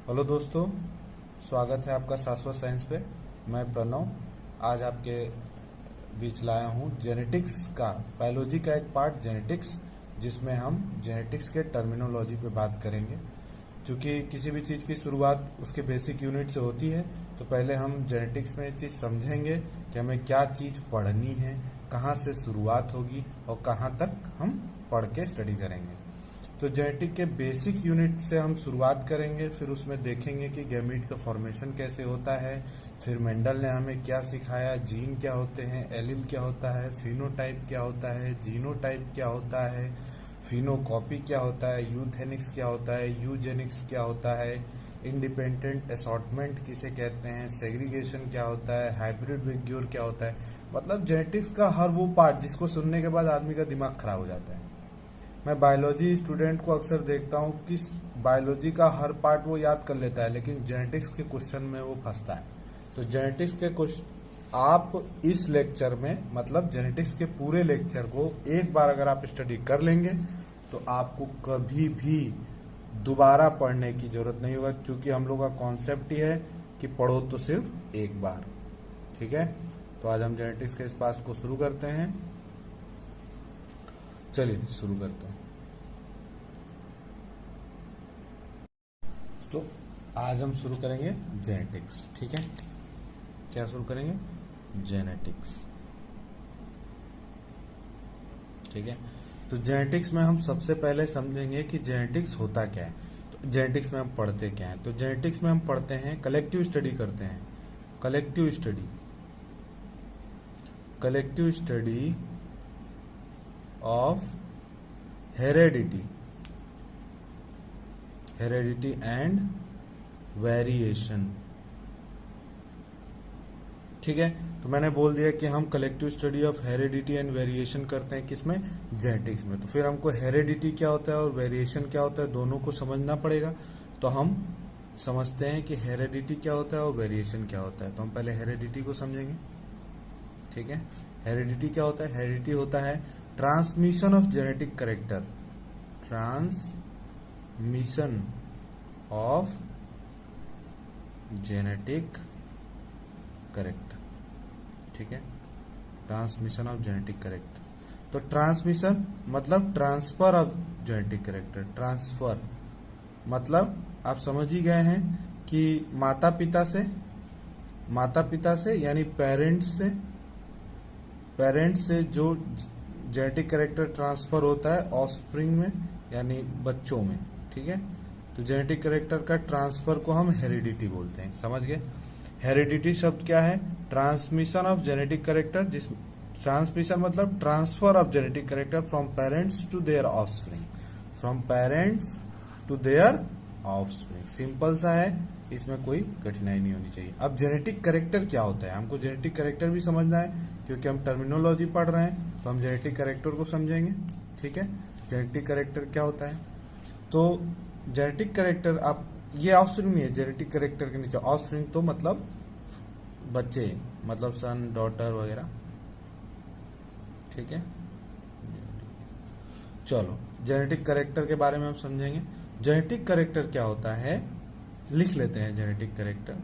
Hello दोस्तों, स्वागत है आपका शाश्वत साइंस पे। मैं प्रणव आज आपके बीच लाया हूँ जेनेटिक्स का, बायोलॉजी का एक पार्ट जेनेटिक्स, जिसमें हम जेनेटिक्स के टर्मिनोलॉजी पे बात करेंगे। क्योंकि किसी भी चीज़ की शुरुआत उसके बेसिक यूनिट से होती है, तो पहले हम जेनेटिक्स में ये चीज़ समझेंगे कि हमें क्या चीज़ पढ़नी है, कहाँ से शुरुआत होगी और कहाँ तक हम पढ़ के स्टडी करेंगे। तो जेनेटिक के बेसिक यूनिट से हम शुरुआत करेंगे, फिर उसमें देखेंगे कि गैमीट का फॉर्मेशन कैसे होता है, फिर मेंडल ने हमें क्या सिखाया, जीन क्या होते हैं, एलील क्या होता है, फिनोटाइप क्या होता है, जीनोटाइप क्या होता है, फिनोकॉपी क्या होता है, यूथेनिक्स क्या होता है, यूजेनिक्स क्या होता है, इंडिपेंडेंट असॉर्टमेंट किसे कहते हैं, सेग्रीगेशन क्या होता है, हाइब्रिड विग्योर क्या होता है। मतलब जेनेटिक्स का हर वो पार्ट जिसको सुनने के बाद आदमी का दिमाग खराब हो जाता है। मैं बायोलॉजी स्टूडेंट को अक्सर देखता हूँ कि बायोलॉजी का हर पार्ट वो याद कर लेता है, लेकिन जेनेटिक्स के क्वेश्चन में वो फंसता है। तो जेनेटिक्स के क्वेश्चन आप इस लेक्चर में, मतलब जेनेटिक्स के पूरे लेक्चर को एक बार अगर आप स्टडी कर लेंगे तो आपको कभी भी दोबारा पढ़ने की जरूरत नहीं होगा, क्योंकि हम लोग का कॉन्सेप्ट ही है कि पढ़ो तो सिर्फ एक बार। ठीक है, तो आज हम जेनेटिक्स के इस पास को शुरू करते हैं। चलिए शुरू करते हैं। तो आज हम शुरू करेंगे जेनेटिक्स। ठीक है, क्या शुरू करेंगे? जेनेटिक्स। ठीक है, तो जेनेटिक्स में हम सबसे पहले समझेंगे कि जेनेटिक्स होता क्या है। तो जेनेटिक्स में हम पढ़ते क्या है? तो जेनेटिक्स में हम पढ़ते हैं, कलेक्टिव स्टडी करते हैं। Collective study, collective study of heredity, heredity and variation. ठीक है, तो मैंने बोल दिया कि हम collective study of heredity and variation करते हैं किसमें? जेनेटिक्स में। तो फिर हमको हेरेडिटी क्या होता है और वेरिएशन क्या होता है, दोनों को समझना पड़ेगा। तो हम समझते हैं कि हेरेडिटी क्या होता है और वेरिएशन क्या होता है। तो हम पहले हेरेडिटी को समझेंगे। ठीक है, हेरेडिटी क्या होता है? हेरेडिटी होता है transmission of genetic character, transmission of genetic character. ठीक है, ट्रांसमिशन ऑफ जेनेटिक कैरेक्टर। तो ट्रांसमिशन मतलब transfer of genetic character. Transfer मतलब आप समझ ही गए हैं कि माता पिता से यानी पेरेंट्स से जो जेनेटिक कैरेक्टर ट्रांसफर होता है ऑफस्प्रिंग में यानी बच्चों में। ठीक है, तो जेनेटिक कैरेक्टर का ट्रांसफर को हम हेरिडिटी बोलते हैं। समझ गए? हेरिडिटी शब्द क्या है? ट्रांसमिशन ऑफ जेनेटिक कैरेक्टर, जिस ट्रांसमिशन मतलब transfer of genetic character from parents to their offspring, from parents to their offspring. Simple सा है, इसमें कोई कठिनाई नहीं होनी चाहिए। अब जेनेटिक कैरेक्टर क्या होता है, हमको जेनेटिक कैरेक्टर भी समझना है, क्योंकि हम टर्मिनोलॉजी पढ़ रहे हैं, तो हम जेनेटिक कैरेक्टर को समझेंगे। ठीक है, जेनेटिक कैरेक्टर क्या होता है? तो जेनेटिक कैरेक्टर, आप ये ऑफस्प्रिंग नहीं है, जेनेटिक कैरेक्टर के नीचे ऑफस्प्रिंग तो मतलब बच्चे, मतलब सन, डॉटर वगैरह। ठीक है, चलो जेनेटिक कैरेक्टर के बारे में हम समझेंगे। जेनेटिक कैरेक्टर क्या होता है, लिख लेते हैं। Genetic character,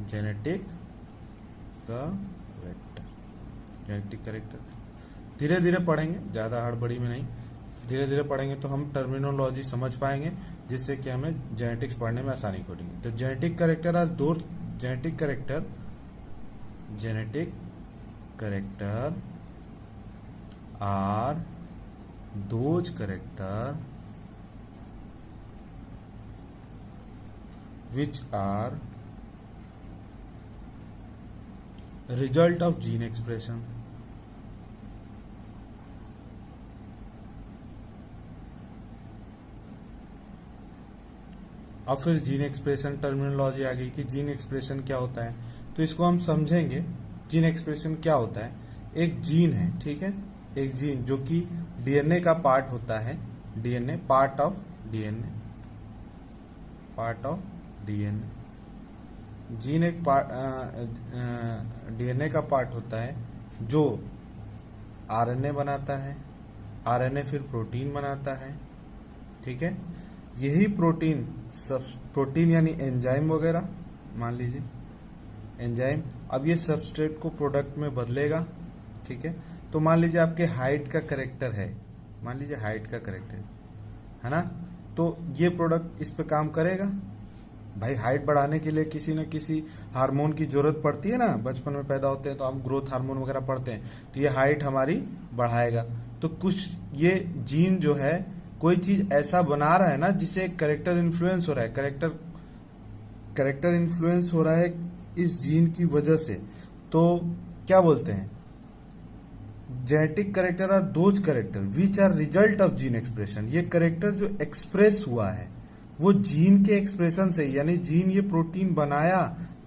genetic character, genetic character धीरे धीरे पढ़ेंगे, ज्यादा हड़बड़ी में नहीं, धीरे धीरे पढ़ेंगे तो हम टर्मिनोलॉजी समझ पाएंगे, जिससे कि हमें जेनेटिक्स पढ़ने में आसानी होगी। तो जेनेटिक कैरेक्टर आज दो genetic character are those character which are result of gene expression। अब फिर जीन एक्सप्रेशन टर्मिनोलॉजी आ गई कि जीन एक्सप्रेशन क्या होता है, तो इसको हम समझेंगे। जीन एक्सप्रेशन क्या होता है? एक जीन है, ठीक है, एक जीन जो कि डीएनए का पार्ट होता है, DNA part of DNA, gene एक डीएनए का पार्ट होता है जो आरएनए बनाता है, आरएनए फिर प्रोटीन बनाता है। ठीक है, यही प्रोटीन सब प्रोटीन यानी एंजाइम वगैरह, मान लीजिए एंजाइम। अब ये सबस्ट्रेट को प्रोडक्ट में बदलेगा, ठीक है। तो मान लीजिए आपके हाइट का करेक्टर है, मान लीजिए हाइट का करेक्टर है ना, तो ये प्रोडक्ट इस पे काम करेगा। भाई हाइट बढ़ाने के लिए किसी न किसी हार्मोन की जरूरत पड़ती है ना, बचपन में पैदा होते हैं तो हम ग्रोथ हार्मोन वगैरह पढ़ते हैं, तो ये हाइट हमारी बढ़ाएगा। तो कुछ ये जीन जो है कोई चीज ऐसा बना रहा है ना जिसे करेक्टर इन्फ्लुएंस हो रहा है, करेक्टर इन्फ्लुएंस हो रहा है इस जीन की वजह से। तो क्या बोलते हैं, genetic character are those character which are result of gene expression. ये करेक्टर जो एक्सप्रेस हुआ है वो जीन के एक्सप्रेशन से, यानी जीन ये प्रोटीन बनाया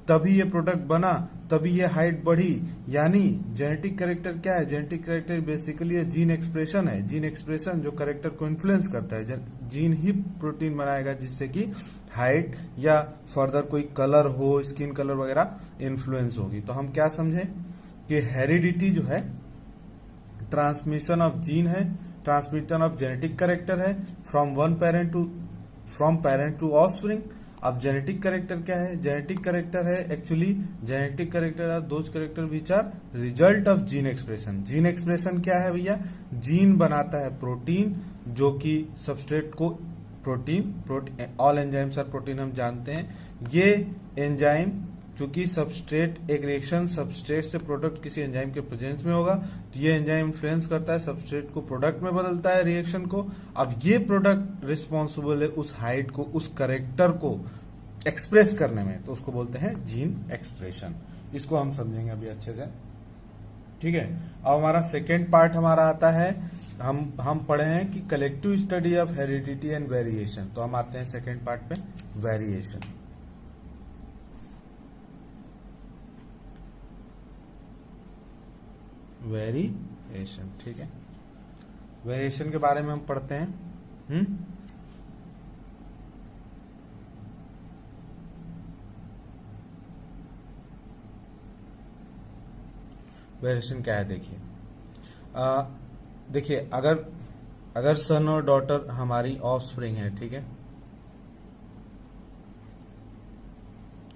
तभी ये प्रोडक्ट बना, तभी ये हाइट बढ़ी। यानी जेनेटिक करेक्टर क्या है, genetic character basically gene expression है, जीन एक्सप्रेशन जो करेक्टर को इन्फ्लुएंस करता है। जीन ही प्रोटीन बनाएगा जिससे कि हाइट या फर्दर कोई कलर हो, स्किन कलर वगैरह इन्फ्लुएंस होगी। तो हम क्या समझे कि हेरिडिटी जो है ट्रांसमिशन ऑफ जीन है, ट्रांसमिशन ऑफ जेनेटिक करेक्टर है फ्रॉम पेरेंट टू ऑफस्प्रिंग। अब जेनेटिक करेक्टर क्या है, जेनेटिक करेक्टर है actually, genetic character are those character which are result of gene expression. Gene expression क्या है भैया, जीन बनाता है प्रोटीन जो कि सबस्ट्रेट को protein all enzymes are protein हम जानते हैं। ये एंजाइम चूंकि सबस्ट्रेट एक रिएक्शन सबस्ट्रेट से प्रोडक्ट किसी एंजाइम के प्रेजेंस में होगा, तो ये एंजाइम इन्फ्लुएंस करता है सबस्ट्रेट को, प्रोडक्ट में बदलता है रिएक्शन को। अब ये प्रोडक्ट रिस्पॉन्सिबल है उस हाइट को, उस करेक्टर को एक्सप्रेस करने में, तो उसको बोलते हैं जीन एक्सप्रेशन। इसको हम समझेंगे अभी अच्छे से, ठीक है। अब हमारा सेकेंड पार्ट हमारा आता है, हम पढ़े हैं कि collective study of heredity and variation. तो हम आते हैं सेकेंड पार्ट पे, वेरिएशन। वेरिएशन, ठीक है। वेरिएशन के बारे में हम पढ़ते हैं। वेरिएशन क्या है, देखिए अगर सन और डॉटर हमारी ऑफस्प्रिंग है, ठीक है,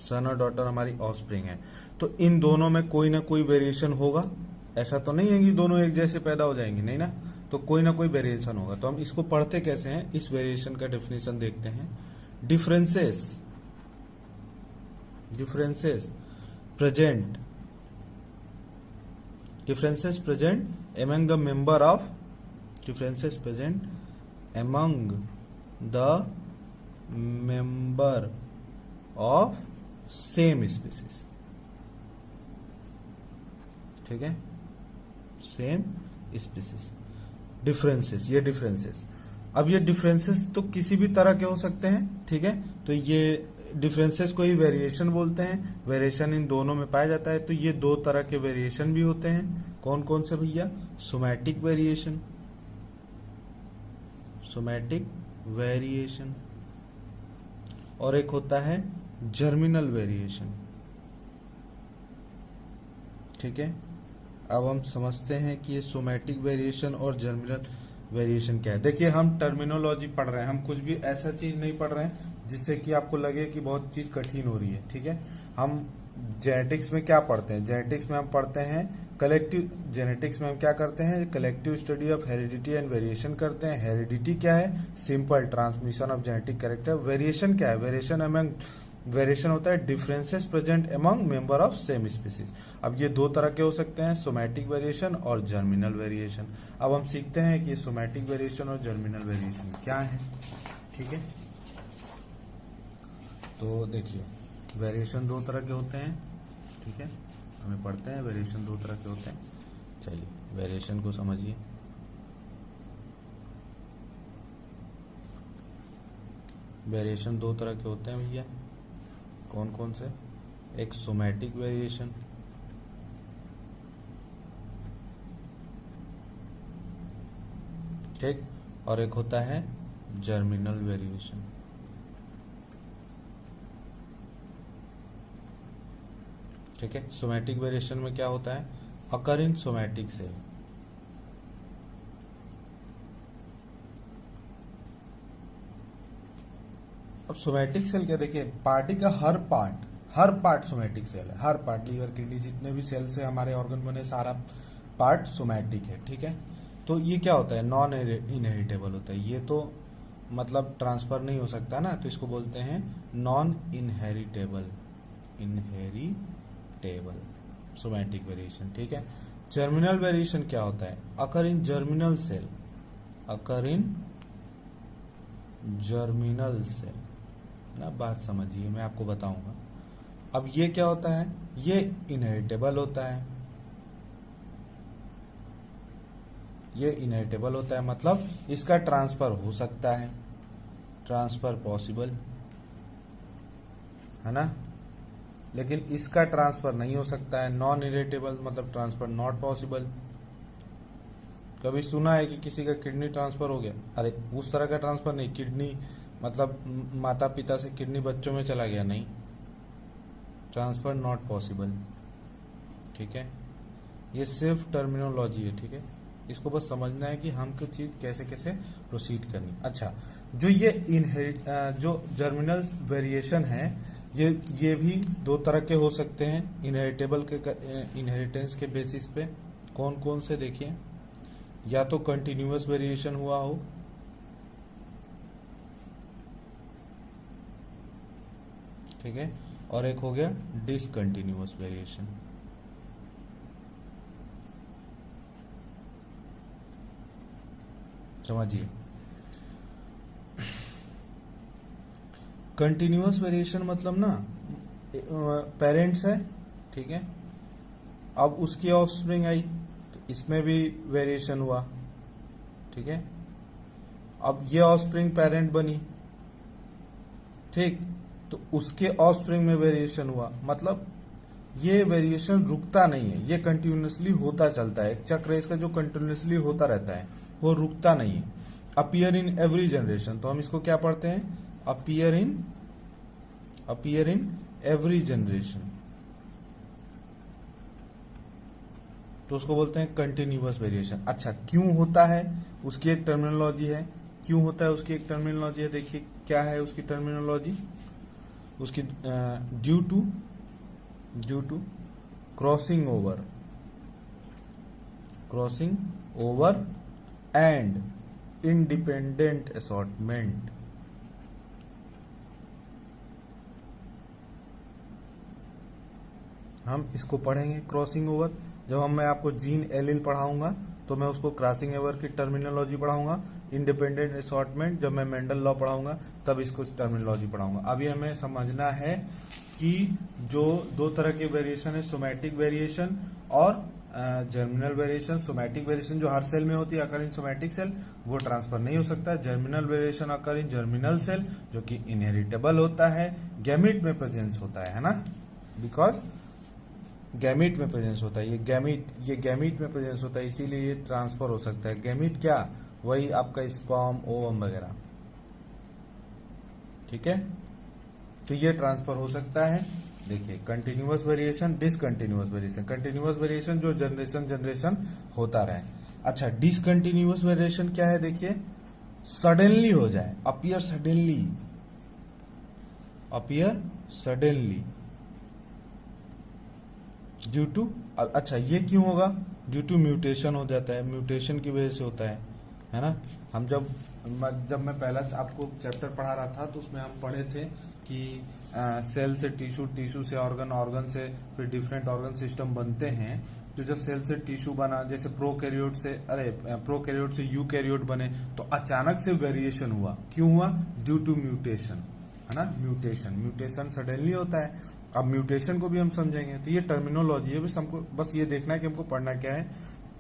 सन और डॉटर हमारी ऑफस्प्रिंग है, तो इन दोनों में कोई ना कोई वेरिएशन होगा। ऐसा तो नहीं है कि दोनों एक जैसे पैदा हो जाएंगे, नहीं ना, तो कोई ना कोई वेरिएशन होगा। तो हम इसको पढ़ते कैसे हैं, इस वेरिएशन का डेफिनेशन देखते हैं। Differences present among the member of differences present among the member of same species, ठीक है, सेम स्पीसीज। डिफरेंसेस, ये डिफरेंसेस, अब ये डिफरेंसेस तो किसी भी तरह के हो सकते हैं, ठीक है। तो ये डिफरेंसेस को ही वेरिएशन बोलते हैं, वेरिएशन इन दोनों में पाया जाता है। तो ये दो तरह के वेरिएशन भी होते हैं, कौन कौन से भैया, सोमैटिक वेरिएशन और एक होता है जर्मिनल वेरिएशन, ठीक है। अब हम समझते हैं कि ये सोमैटिक वेरिएशन और जर्मिनल वेरिएशन क्या है। देखिए हम टर्मिनोलॉजी पढ़ रहे हैं, हम कुछ भी ऐसा चीज नहीं पढ़ रहे हैं जिससे कि आपको लगे कि बहुत चीज कठिन हो रही है, ठीक है। हम जेनेटिक्स में क्या पढ़ते हैं, जेनेटिक्स में हम पढ़ते हैं जेनेटिक्स में हम क्या करते हैं, collective study of heredity and variation करते हैं। हेरिडिटी क्या है, simple transmission of genetic character. Variation क्या है, वेरिएशन होता है differences present among member of same species. अब ये दो तरह के हो सकते हैं, सोमैटिक वेरिएशन और जर्मिनल वेरिएशन। अब हम सीखते हैं कि सोमैटिक वेरिएशन और जर्मिनल वेरिएशन क्या है, ठीक है। तो देखिए वेरिएशन दो तरह के होते हैं, ठीक है, हमें पढ़ते हैं वेरिएशन दो तरह के होते हैं। चलिए वेरिएशन को समझिए। वेरिएशन दो तरह के होते हैं भैया, कौन कौन से, एक सोमैटिक वेरिएशन, ठीक, और एक होता है जर्मिनल वेरिएशन। ठीक है, सोमैटिक वेरिएशन में क्या होता है, अकर इन सोमैटिक सेल, अब सोमैटिक सेल क्या, देखिए पार्टी का हर पार्ट सोमैटिक सेल है, हर पार्ट, लीवर किडनी जितने भी सेल से हमारे ऑर्गन बने सारा पार्ट सोमैटिक है, ठीक है। तो ये क्या होता है, नॉन इनहेरिटेबल होता है, ये तो मतलब ट्रांसफर नहीं हो सकता ना, तो इसको बोलते हैं नॉन इनहेरिटेबल सोमैटिक वेरिएशन, ठीक है। जर्मिनल वेरिएशन क्या होता है, अकर इन जर्मिनल सेल ना, बात समझिए मैं आपको बताऊंगा। अब ये क्या होता है, ये इनहेरिटेबल होता है, मतलब इसका ट्रांसफर हो सकता है, ट्रांसफर पॉसिबल है ना, लेकिन इसका ट्रांसफर नहीं हो सकता है। नॉन इनहेरिटेबल मतलब ट्रांसफर नॉट पॉसिबल। कभी सुना है कि किसी का किडनी ट्रांसफर हो गया? अरे उस तरह का ट्रांसफर नहीं, किडनी मतलब माता पिता से किडनी बच्चों में चला गया, नहीं, ट्रांसफर नॉट पॉसिबल, ठीक है। ये सिर्फ टर्मिनोलॉजी है, ठीक है, इसको बस समझना है कि हमको चीज कैसे कैसे प्रोसीड करनी। अच्छा, जो ये जो जर्मिनल वेरिएशन है, ये भी दो तरह के हो सकते हैं इनहेरिटेबल के इनहेरिटेंस के बेसिस पे। कौन कौन से, देखिए, या तो कंटिन्यूअस वेरिएशन हुआ हो, ठीक है, और एक हो गया डिसकंटिन्यूअस वेरिएशन। समझिए, कंटिन्यूअस वेरिएशन मतलब ना, पेरेंट्स है, ठीक है, अब उसकी ऑफस्प्रिंग आई तो इसमें भी वेरिएशन हुआ, ठीक है। अब ये ऑफस्प्रिंग पेरेंट बनी, ठीक, तो उसके ऑफस्प्रिंग में वेरिएशन हुआ, मतलब ये वेरिएशन रुकता नहीं है, ये कंटिन्यूअसली होता चलता है। एक चक्र इसका जो कंटिन्यूअसली होता रहता है, वो रुकता नहीं है। अपीयर इन एवरी जनरेशन, तो हम इसको क्या पढ़ते हैं, अपीयर इन एवरी जनरेशन, तो उसको बोलते हैं कंटिन्यूअस वेरिएशन। अच्छा, क्यों होता है उसकी एक टर्मिनोलॉजी है, देखिए क्या है उसकी टर्मिनोलॉजी, उसकी due to crossing over and independent assortment. हम इसको पढ़ेंगे क्रॉसिंग ओवर, जब मैं आपको जीन एलील पढ़ाऊंगा तो मैं उसको क्रॉसिंग ओवर की टर्मिनोलॉजी पढ़ाऊंगा। इंडिपेंडेंट असॉर्टमेंट जब मैं मेंडल लॉ पढ़ाऊंगा तब इसको टर्मिनोलॉजी पढ़ाऊंगा। अभी हमें समझना है कि जो दो तरह के वेरिएशन है, सोमैटिक वेरिएशन और जर्मिनल वेरिएशन। सोमैटिक वेरिएशन जो हर सेल में होती है, अकर इन सोमैटिक सेल, वो ट्रांसफर नहीं हो सकता। जर्मिनल वेरिएशन अकर इन जर्मिनल सेल, जो कि इनहेरिटेबल होता है, गैमीट में प्रेजेंस होता है ना, बिकॉज गैमीट में प्रेजेंस होता है, ये गैमीट में प्रेजेंस होता है, इसीलिए ये ट्रांसफर हो सकता है। गैमीट क्या, वही आपका स्पर्म, ओवम वगैरह, ठीक है, तो ये ट्रांसफर हो सकता है। देखिए, continuous variation, discontinuous variation. Continuous variation जो जनरेशन होता रहे। अच्छा, डिसकंटिन्यूअस वेरिएशन क्या है, देखिए, सडनली हो जाए, अपीयर सडनली ड्यू टू, अच्छा ये क्यों होगा, ड्यू टू म्यूटेशन हो जाता है, म्यूटेशन की वजह से होता है ना। हम जब मैं पहला आपको चैप्टर पढ़ा रहा था तो उसमें हम पढ़े थे कि सेल से टिश्यू से ऑर्गन से फिर डिफरेंट ऑर्गन सिस्टम बनते हैं। तो जब सेल से टिश्यू बना, जैसे प्रोकैरियोट से यूकैरियोट बने, तो अचानक से वेरिएशन हुआ, क्यों हुआ, ड्यू टू म्यूटेशन, है ना। म्यूटेशन सडनली होता है। अब म्यूटेशन को भी हम समझेंगे, तो ये टर्मिनोलॉजी है, बस ये देखना है कि हमको पढ़ना क्या है।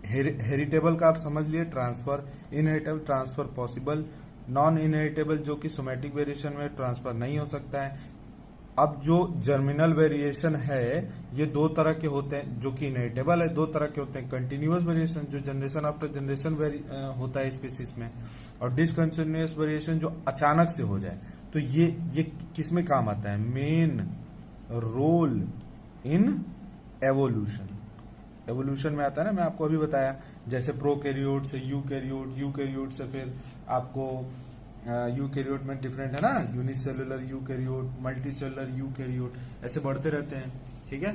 हेरिटेबल का आप समझ लिए, transfer, inheritable transfer possible, non inheritable जो कि सोमैटिक वेरिएशन में ट्रांसफर नहीं हो सकता है। अब जो जर्मिनल वेरिएशन है, ये दो तरह के होते हैं, जो कि इनहेरिटेबल है, दो तरह के होते हैं। कंटिन्यूअस वेरिएशन जो जनरेशन आफ्टर जनरेशन होता है स्पीसीज में, और डिसकंटिन्यूअस वेरिएशन जो अचानक से हो जाए। तो ये किस में काम आता है, मेन रोल इन एवोल्यूशन में आता है ना। मैं आपको अभी बताया, जैसे प्रोकैरियोट से यूकैरियोट, यूकैरियोट से फिर आपको यूकैरियोट में डिफरेंट है ना, यूनिसेलुलर यूकैरियोट, मल्टीसेलुलर यूकैरियोट, ऐसे बढ़ते रहते हैं, ठीक है,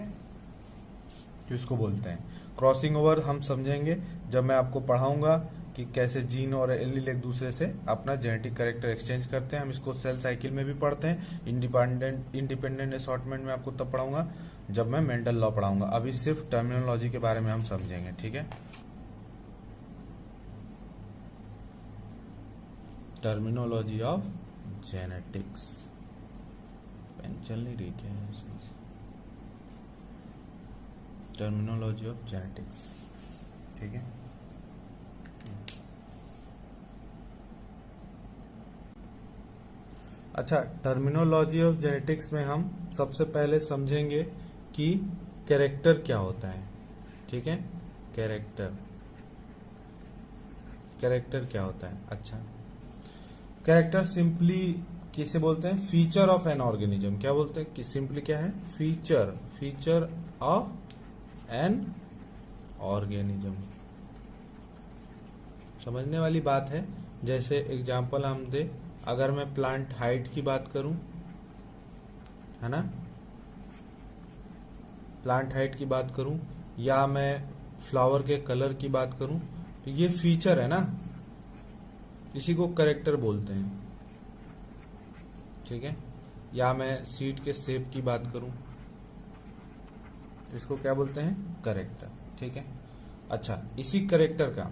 तो इसको बोलते हैं क्रॉसिंग ओवर। हम समझेंगे जब मैं आपको पढ़ाऊंगा कि कैसे जीन और एलील एक दूसरे से अपना जेनेटिक कैरेक्टर एक्सचेंज करते हैं। हम इसको सेल साइकिल में भी पढ़ते हैं, इंडिपेंडेंट असॉर्टमेंट में आपको तब पढ़ाऊंगा जब मैं मेंडल लॉ पढ़ाऊंगा। अभी सिर्फ टर्मिनोलॉजी के बारे में हम समझेंगे, ठीक है। टर्मिनोलॉजी ऑफ जेनेटिक्स, पेंसिल नहीं रही क्या है, टर्मिनोलॉजी ऑफ जेनेटिक्स, ठीक है। अच्छा, टर्मिनोलॉजी ऑफ जेनेटिक्स में हम सबसे पहले समझेंगे कि कैरेक्टर क्या होता है, ठीक है। कैरेक्टर क्या होता है? अच्छा, कैरेक्टर सिंपली किसे बोलते हैं? Feature of an organism. क्या बोलते हैं कि सिंपली क्या है? Feature of an organism. समझने वाली बात है। जैसे एग्जांपल हम दे, अगर मैं प्लांट हाइट की बात करूं, है ना, प्लांट हाइट की बात करूं, या मैं फ्लावर के कलर की बात करूं, तो ये फीचर है ना, इसी को कैरेक्टर बोलते हैं, ठीक है। या मैं सीड के शेप की बात करूं, इसको क्या बोलते हैं? कैरेक्टर, ठीक है। अच्छा, इसी कैरेक्टर का,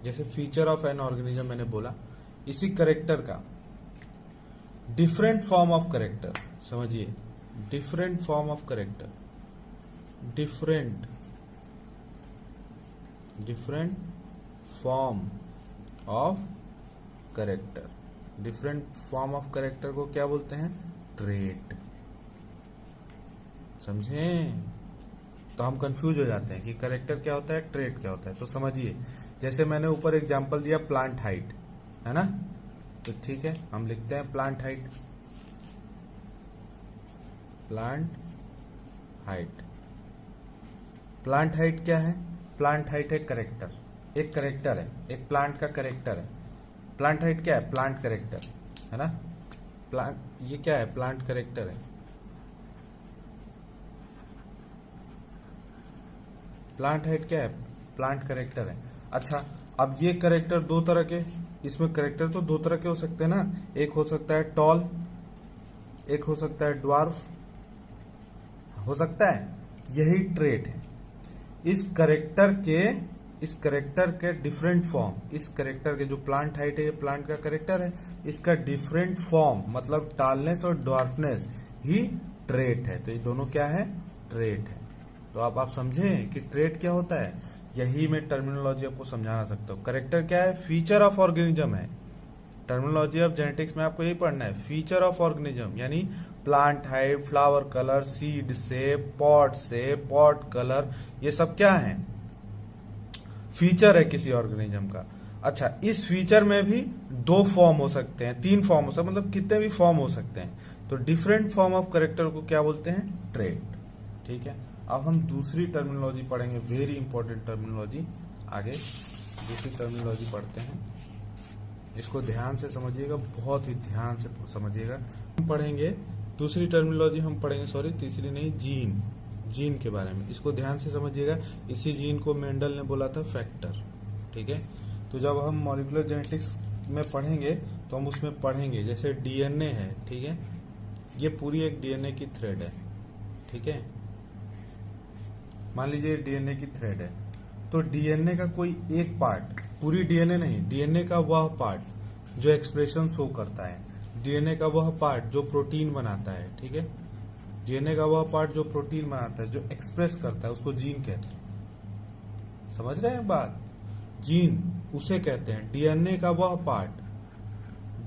जैसे फीचर ऑफ एन ऑर्गेनिज्म मैंने बोला, इसी कैरेक्टर का डिफरेंट फॉर्म ऑफ कैरेक्टर, समझिए, different form of character, different form of character, different form of character को क्या बोलते हैं? ट्रेट। समझें? तो हम कंफ्यूज हो जाते हैं कि कैरेक्टर क्या होता है, ट्रेट क्या होता है। तो समझिए, जैसे मैंने ऊपर एग्जांपल दिया प्लांट हाइट, है ना, तो ठीक है, हम लिखते हैं प्लांट हाइट। प्लांट हाइट क्या है? प्लांट हाइट है कैरेक्टर, एक कैरेक्टर है, एक प्लांट का कैरेक्टर है। प्लांट हाइट क्या है? प्लांट कैरेक्टर, है ना। प्लांट, ये क्या है? प्लांट कैरेक्टर है। प्लांट हाइट क्या है? प्लांट कैरेक्टर है। अच्छा, अब ये कैरेक्टर दो तरह के, इसमें कैरेक्टर तो दो तरह के हो सकते हैं ना, एक हो सकता है टॉल, एक हो सकता है ड्वार्फ, हो सकता है। यही ट्रेट है। इस कैरेक्टर के डिफरेंट फॉर्म, इस कैरेक्टर के जो प्लांट हाइट है, ये प्लांट का कैरेक्टर है, इसका डिफरेंट फॉर्म मतलब टॉलनेस और ड्वार्फनेस ही ट्रेट है। तो ये दोनों क्या है? ट्रेट है। तो आप समझें कि ट्रेट क्या होता है। यही मैं टर्मिनोलॉजी आपको समझाना सकता हूँ। कैरेक्टर क्या है? फीचर ऑफ ऑर्गेनिज्म है। टर्मिनोलॉजी ऑफ जेनेटिक्स में आपको यही पढ़ना है, फीचर ऑफ ऑर्गेनिज्म, यानी plant height, flower colour, seed shape, pot colour, ये सब क्या है? फीचर है किसी ऑर्गेनिज्म का। अच्छा, इस फीचर में भी दो फॉर्म हो सकते हैं, तीन फॉर्म हो सकते हैं, मतलब कितने भी फॉर्म हो सकते हैं। तो डिफरेंट फॉर्म ऑफ कैरेक्टर को क्या बोलते हैं? ट्रेट, ठीक है। अब हम दूसरी टर्मिनोलॉजी पढ़ेंगे, वेरी इंपॉर्टेंट टर्मिनोलॉजी। आगे दूसरी टर्मिनोलॉजी पढ़ते हैं, इसको ध्यान से समझिएगा, बहुत ही ध्यान से समझिएगा। हम पढ़ेंगे दूसरी टर्मिनोलॉजी, हम पढ़ेंगे, सॉरी तीसरी नहीं, जीन के बारे में। इसको ध्यान से समझिएगा। इसी जीन को मेंडल ने बोला था फैक्टर, ठीक है। तो जब हम मॉलिक्यूलर जेनेटिक्स में पढ़ेंगे तो हम उसमें पढ़ेंगे, जैसे डीएनए है, ठीक है, ये पूरी एक डीएनए की थ्रेड है, ठीक है। मान लीजिए डीएनए की थ्रेड है, तो डीएनए का कोई एक पार्ट, पूरी डीएनए नहीं, डीएनए का वह पार्ट जो एक्सप्रेशन शो करता है, डीएनए का वह पार्ट जो प्रोटीन बनाता है, ठीक है, डीएनए का वह पार्ट जो प्रोटीन बनाता है, जो एक्सप्रेस करता है, उसको जीन कहते हैं। समझ रहे हैं बात? जीन उसे कहते हैं। डीएनए का वह पार्ट,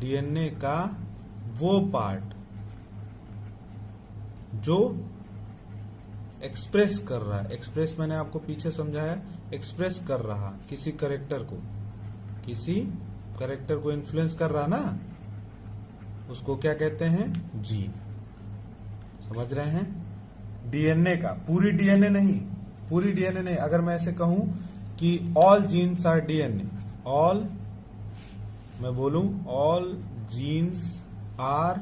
डीएनए का वो पार्ट जो एक्सप्रेस कर रहा है, एक्सप्रेस मैंने आपको पीछे समझाया, एक्सप्रेस कर रहा किसी कैरेक्टर को इन्फ्लुएंस कर रहा ना, उसको क्या कहते हैं? जीन। समझ रहे हैं? डीएनए का, पूरी डीएनए नहीं, अगर मैं ऐसे कहूं कि all genes are DNA, all, मैं बोलूं ऑल जीन्स आर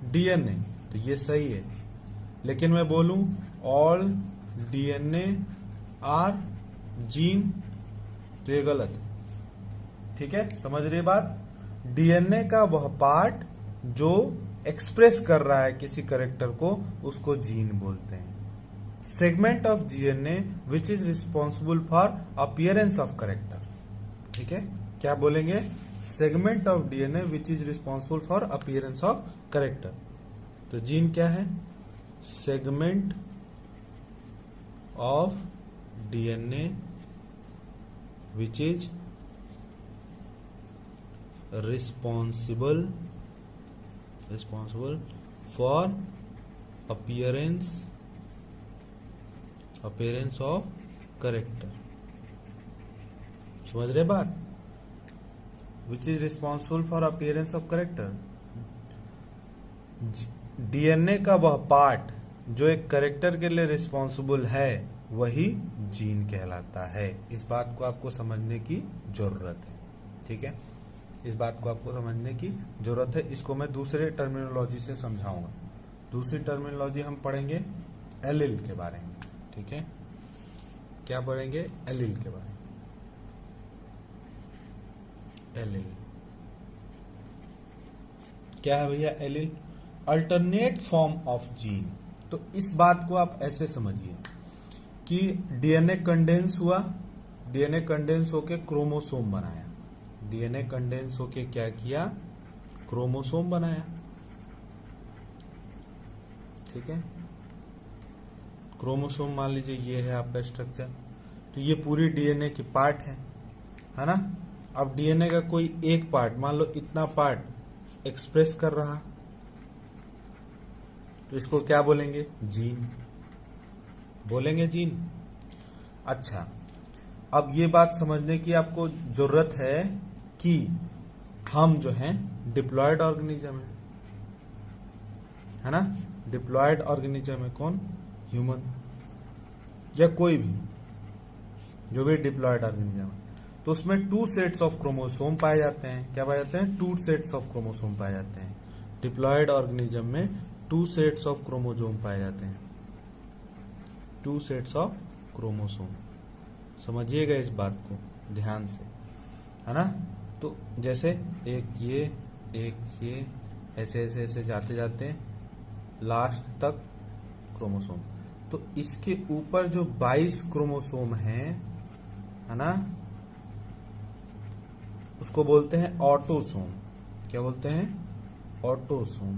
डीएनए, तो ये सही है। लेकिन मैं बोलूं ऑल डीएनए आर जीन, तो ये गलत है। ठीक है, समझ रही बात? डीएनए का वह पार्ट जो एक्सप्रेस कर रहा है किसी कैरेक्टर को, उसको जीन बोलते हैं। Segment of DNA which is responsible for appearance of character. ठीक है, क्या बोलेंगे? Segment of DNA which is responsible for appearance of character. तो जीन क्या है? Segment of DNA which is responsible for appearance of character. समझ रहे बात? Which is responsible for appearance of character. DNA का वह पार्ट जो एक कैरेक्टर के लिए रिस्पॉन्सिबल है वही जीन कहलाता है। इस बात को आपको समझने की जरूरत है। ठीक है, इस बात को आपको समझने की जरूरत है। इसको मैं दूसरे टर्मिनोलॉजी से समझाऊंगा। दूसरी टर्मिनोलॉजी हम पढ़ेंगे एलील के बारे में। ठीक है, क्या पढ़ेंगे? एलील के बारे में। एलील क्या है भैया? Allele alternate form of gene. तो इस बात को आप ऐसे समझिए कि डीएनए कंडेंस हुआ, डीएनए कंडेंस होके क्रोमोसोम बनाया, डीएनए कंडेंस होके क्या किया? क्रोमोसोम बनाया। ठीक है, क्रोमोसोम मान लीजिए ये है आपका स्ट्रक्चर, तो ये पूरी डीएनए की पार्ट है ना? अब डीएनए का कोई एक पार्ट, मान लो इतना पार्ट एक्सप्रेस कर रहा, तो इसको क्या बोलेंगे? जीन बोलेंगे, जीन। अच्छा, अब ये बात समझने की आपको जरूरत है कि हम जो हैं डिप्लॉयड ऑर्गेनिज्म है ना? डिप्लॉयड ऑर्गेनिज्म है कौन? ह्यूमन या कोई भी जो भी डिप्लॉयड ऑर्गेनिज्म है, तो उसमें 2 सेट्स ऑफ क्रोमोसोम पाए जाते हैं। क्या पाए जाते हैं? 2 सेट्स ऑफ क्रोमोसोम पाए जाते हैं। डिप्लॉयड ऑर्गेनिज्म में 2 सेट्स ऑफ क्रोमोसोम पाए जाते हैं। 2 सेट्स ऑफ क्रोमोसोम, समझिएगा इस बात को ध्यान से, है ना? तो जैसे एक ये ऐसे ऐसे ऐसे जाते जाते लास्ट तक क्रोमोसोम। तो इसके ऊपर जो 22 क्रोमोसोम है ना, उसको बोलते हैं ऑटोसोम। क्या बोलते हैं? ऑटोसोम।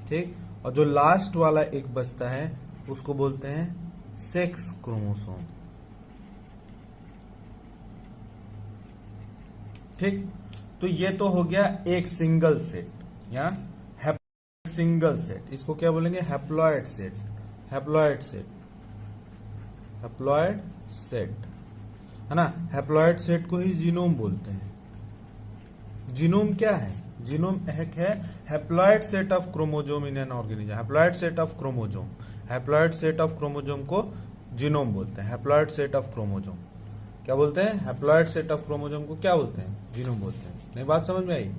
ठीक, और जो लास्ट वाला एक बचता है उसको बोलते हैं सेक्स क्रोमोसोम। ठीक, तो ये तो हो गया एक सिंगल सेट या सिंगल सेट। इसको क्या बोलेंगे? Haploid set. Haploid set, haploid set है ना? हैप्लॉयड सेट को ही जीनोम बोलते हैं। जीनोम क्या है? जीनोम एक है haploid set of chromosome in an organism. Haploid set of chromosome, haploid set of chromosome को जीनोम बोलते हैं। हैप्लॉयड सेट ऑफ क्रोमोसोम क्या बोलते हैं? हैप्लॉयड सेट ऑफ क्रोमोसोम को क्या बोलते हैं? जीनोम बोलते हैं। नहीं, बात समझ में आई?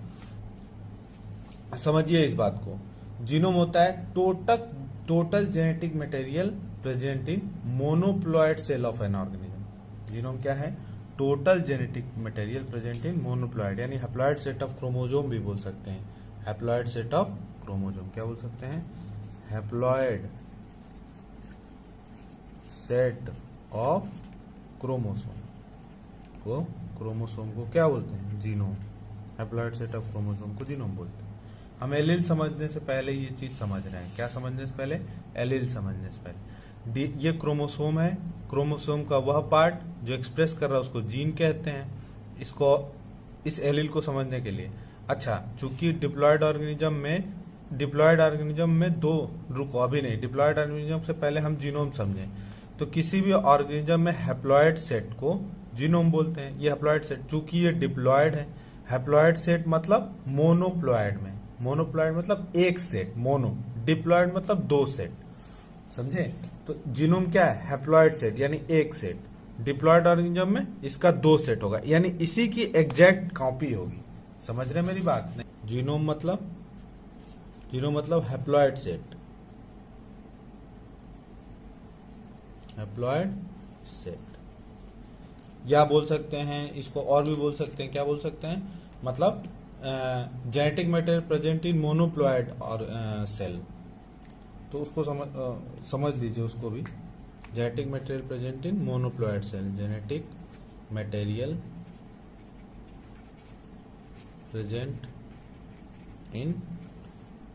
समझिए इस बात को। जीनोम होता है total genetic material present in monoploid cell of an organism. Genome क्या है? Total genetic material present in monoploid, यानी हैप्लॉयड सेट ऑफ क्रोमोसोम भी बोल सकते हैं। हैप्लॉयड सेट ऑफ क्रोमोसोम क्या बोल सकते हैं? हैप्लॉयड सेट ऑफ क्रोमोसोम को, क्रोमोसोम को क्या बोलते हैं? Genome. Haploid set of chromosome को जीनोम बोलते हैं। हम एलील समझने से पहले ये चीज समझ रहे हैं। क्या समझने से पहले? एलील समझने से पहले। ये क्रोमोसोम है, क्रोमोसोम का वह पार्ट जो एक्सप्रेस कर रहा है उसको जीन कहते हैं। इसको, इस एलील को समझने के लिए, अच्छा, चूंकि डिप्लॉयड ऑर्गेनिज्म में दो, रुको अभी नहीं, डिप्लॉयड ऑर्गेनिज्म से पहले हम जीनोम समझें। तो किसी भी ऑर्गेनिज्म में हैप्लॉयड सेट को जीनोम बोलते हैं। ये हैप्लॉयड सेट, चूंकि ये डिप्लॉयड है, हैप्लॉयड सेट मतलब मोनोप्लॉयड में, मोनोप्लॉयड मतलब एक सेट, मोनो, डिप्लॉयड मतलब 2 सेट, समझे? तो जीनोम क्या है? हैप्लॉयड सेट यानी एक सेट। डिप्लॉयड ऑर्गेनिज्म में इसका 2 सेट होगा, यानी इसी की एग्जैक्ट कॉपी होगी। समझ रहे मेरी बात? नहीं, जीनोम मतलब हैप्लॉइड सेट, हैप्लॉइड सेट, या बोल सकते हैं इसको और भी बोल सकते हैं, क्या बोल सकते हैं, मतलब genetic matter present in monoploid और सेल, तो उसको समझ लीजिए उसको भी। Genetic material present in monoploid cell, genetic material present in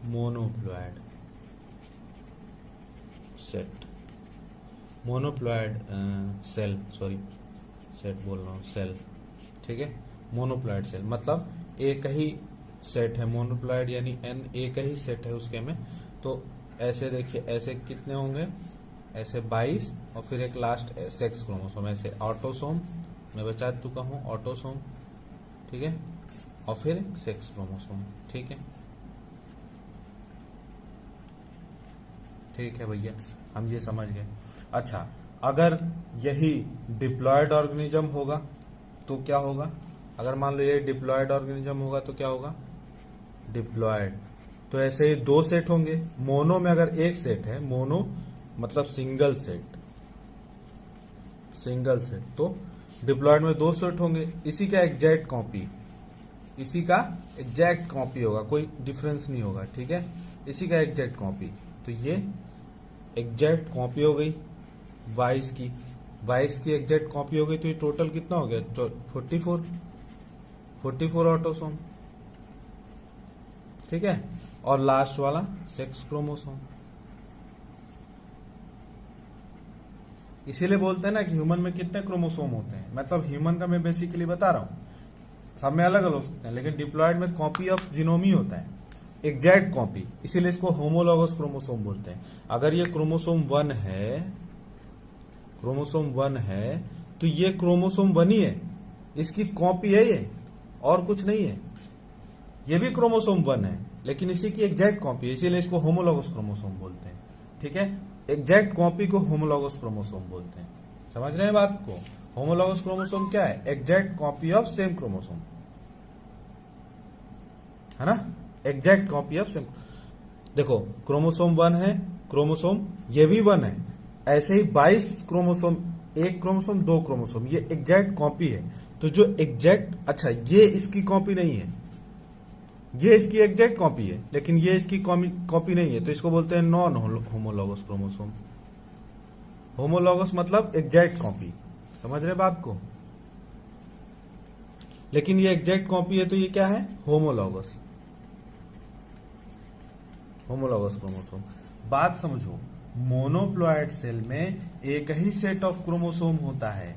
monoploid set, monoploid cell, sorry set बोल रहा हूँ, सेल, ठीक है। मोनोप्लॉइड सेल मतलब एक ही सेट है, मोनोप्लॉइड यानी एन एक ही सेट है उसके में। तो ऐसे देखिए, ऐसे कितने होंगे, ऐसे 22 और फिर एक लास्ट सेक्स क्रोमोसोम, ऐसे ऑटोसोम मैं बचा चुका हूँ, ऑटोसोम, ठीक है, और फिर सेक्स क्रोमोसोम, ठीक है। ठीक है भैया, हम ये समझ गए। अच्छा, अगर यही डिप्लॉयड ऑर्गेनिज्म होगा तो क्या होगा? अगर मान लो ये डिप्लॉयड ऑर्गेनिज्म होगा तो क्या होगा? डिप्लॉयड, तो ऐसे ही दो सेट होंगे। मोनो में अगर एक सेट है, मोनो मतलब सिंगल सेट, सिंगल सेट, तो डिप्लॉयड में दो सेट होंगे। इसी का एग्जैक्ट कॉपी, इसी का एग्जैक्ट कॉपी होगा, कोई डिफरेंस नहीं होगा, ठीक है। इसी का एग्जैक्ट कॉपी, तो ये एग्जैक्ट कॉपी हो गई 22 की, 22 की एग्जैक्ट कॉपी हो गई, तो ये टोटल कितना हो गया? 44 ऑटोसोम, ठीक है। और लास्ट वाला सेक्स क्रोमोसोम। इसीलिए बोलते हैं ना कि ह्यूमन में कितने क्रोमोसोम होते हैं, मतलब ह्यूमन का मैं बेसिकली बता रहा हूं, सब में अलग अलग हो सकते हैं, लेकिन डिप्लॉयड में कॉपी ऑफ जीनोम ही होता है, एग्जैक्ट कॉपी, इसीलिए इसको होमोलॉगस क्रोमोसोम बोलते हैं। अगर ये क्रोमोसोम 1 है, क्रोमोसोम 1 है, तो ये क्रोमोसोम 1 ही है, इसकी कॉपी है ये, और कुछ नहीं है। ये भी क्रोमोसोम 1 है, लेकिन इसी की एग्जैक्ट कॉपी है, इसीलिए इसको होमोलॉगस क्रोमोसोम बोलते हैं, ठीक है। एग्जैक्ट कॉपी को होमोलॉगस क्रोमोसोम बोलते हैं, समझ रहे हैं बात को? होमोलॉगस क्रोमोसोम क्या है? Exact copy of same chromosome, है ना, एग्जैक्ट कॉपी ऑफ सेम। देखो क्रोमोसोम 1 है, क्रोमोसोम ये भी 1 है, ऐसे ही 22 क्रोमोसोम, एक क्रोमोसोम दो क्रोमोसोम, ये एग्जैक्ट कॉपी है। तो जो एग्जैक्ट, अच्छा ये इसकी कॉपी नहीं है, ये इसकी एग्जैक्ट कॉपी है, लेकिन ये इसकी कॉपी नहीं है, तो इसको बोलते हैं नॉन होमोलॉगस क्रोमोसोम। होमोलॉगस मतलब एग्जैक्ट कॉपी, समझ रहे बात को? लेकिन ये एग्जैक्ट कॉपी है, तो ये क्या है? Homologous, homologous chromosome. बात समझो, मोनोप्लॉइड सेल में एक ही सेट ऑफ क्रोमोसोम होता है,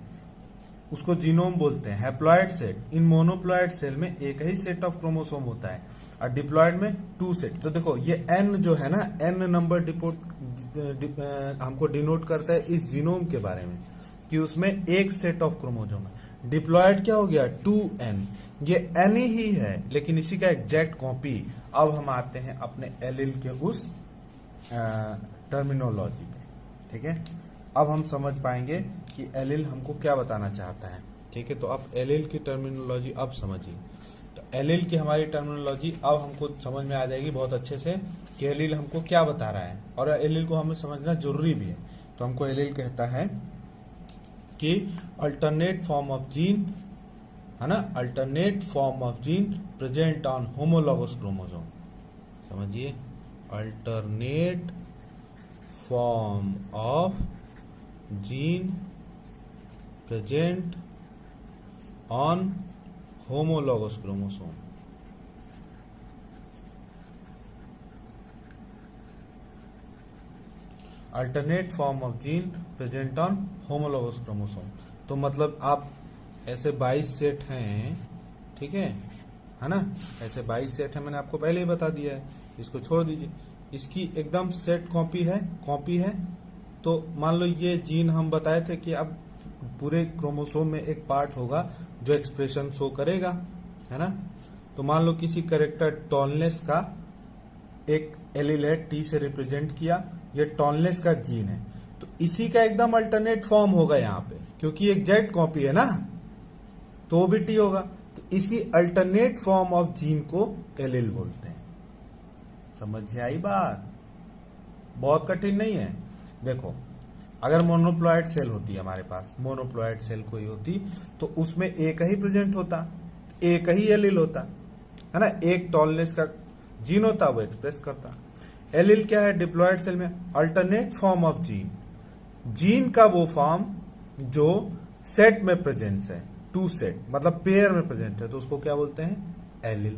उसको जीनोम बोलते हैं। हैप्लॉइड सेट, इन मोनोप्लॉइड सेल में एक ही सेट ऑफ क्रोमोसोम होता है, और डिप्लॉइड में 2 सेट। तो देखो ये एन जो है ना, एन नंबर हमको डिनोट करता है इस जीनोम के बारे में, कि उसमें एक सेट ऑफ क्रोमोसोम है। डिप्लॉइड क्या हो गया? 2n, ये n ही है, लेकिन इसी का एग्जैक्ट कॉपी। अब हम आते हैं अपने एलिल के उस टर्मिनोलॉजी पे, ठीक है। अब हम समझ पाएंगे कि एलिल हमको क्या बताना चाहता है, ठीक है। तो अब एलिल की टर्मिनोलॉजी अब समझिए। तो एलिल की हमारी टर्मिनोलॉजी अब हमको समझ में आ जाएगी बहुत अच्छे से कि एलिल हमको क्या बता रहा है, और एलिल को हमें समझना जरूरी भी है। तो हमको एलिल कहता है कि अल्टरनेट फॉर्म ऑफ जीन, है ना, alternate form of gene present on homologous chromosome. समझिए, alternate form of gene present on homologous chromosome. Alternate form of gene present on homologous chromosome. तो मतलब आप ऐसे 22 सेट हैं, ठीक है ना, ऐसे 22 सेट है, मैंने आपको पहले ही बता दिया है, इसको छोड़ दीजिए। इसकी एकदम सेट कॉपी है। तो मान लो ये जीन हम बताए थे कि अब पूरे क्रोमोसोम में एक पार्ट होगा जो एक्सप्रेशन शो करेगा, है ना। तो मान लो किसी कैरेक्टर टॉलनेस का एक एलील है, टी से रिप्रेजेंट किया, ये टॉलनेस का जीन है, तो इसी का एकदम अल्टरनेट फॉर्म होगा यहाँ पे, क्योंकि एग्जैक्ट कॉपी है ना, तो वो भी टी होगा। तो इसी अल्टरनेट फॉर्म ऑफ जीन को एलील बोलते हैं। समझ आई बात? बहुत कठिन नहीं है। देखो, अगर मोनोप्लॉइड सेल होती है हमारे पास, मोनोप्लॉइड सेल कोई होती तो उसमें एक ही प्रेजेंट होता, एक ही एलील होता है ना, एक टॉलनेस का जीन होता, वो एक्सप्रेस करता। एलील क्या है डिप्लॉइड सेल में? Alternate form of gene, gene का वो फॉर्म जो सेट में प्रेजेंस है, टू सेट मतलब पेयर में प्रेजेंट है, तो उसको क्या बोलते हैं? एलील।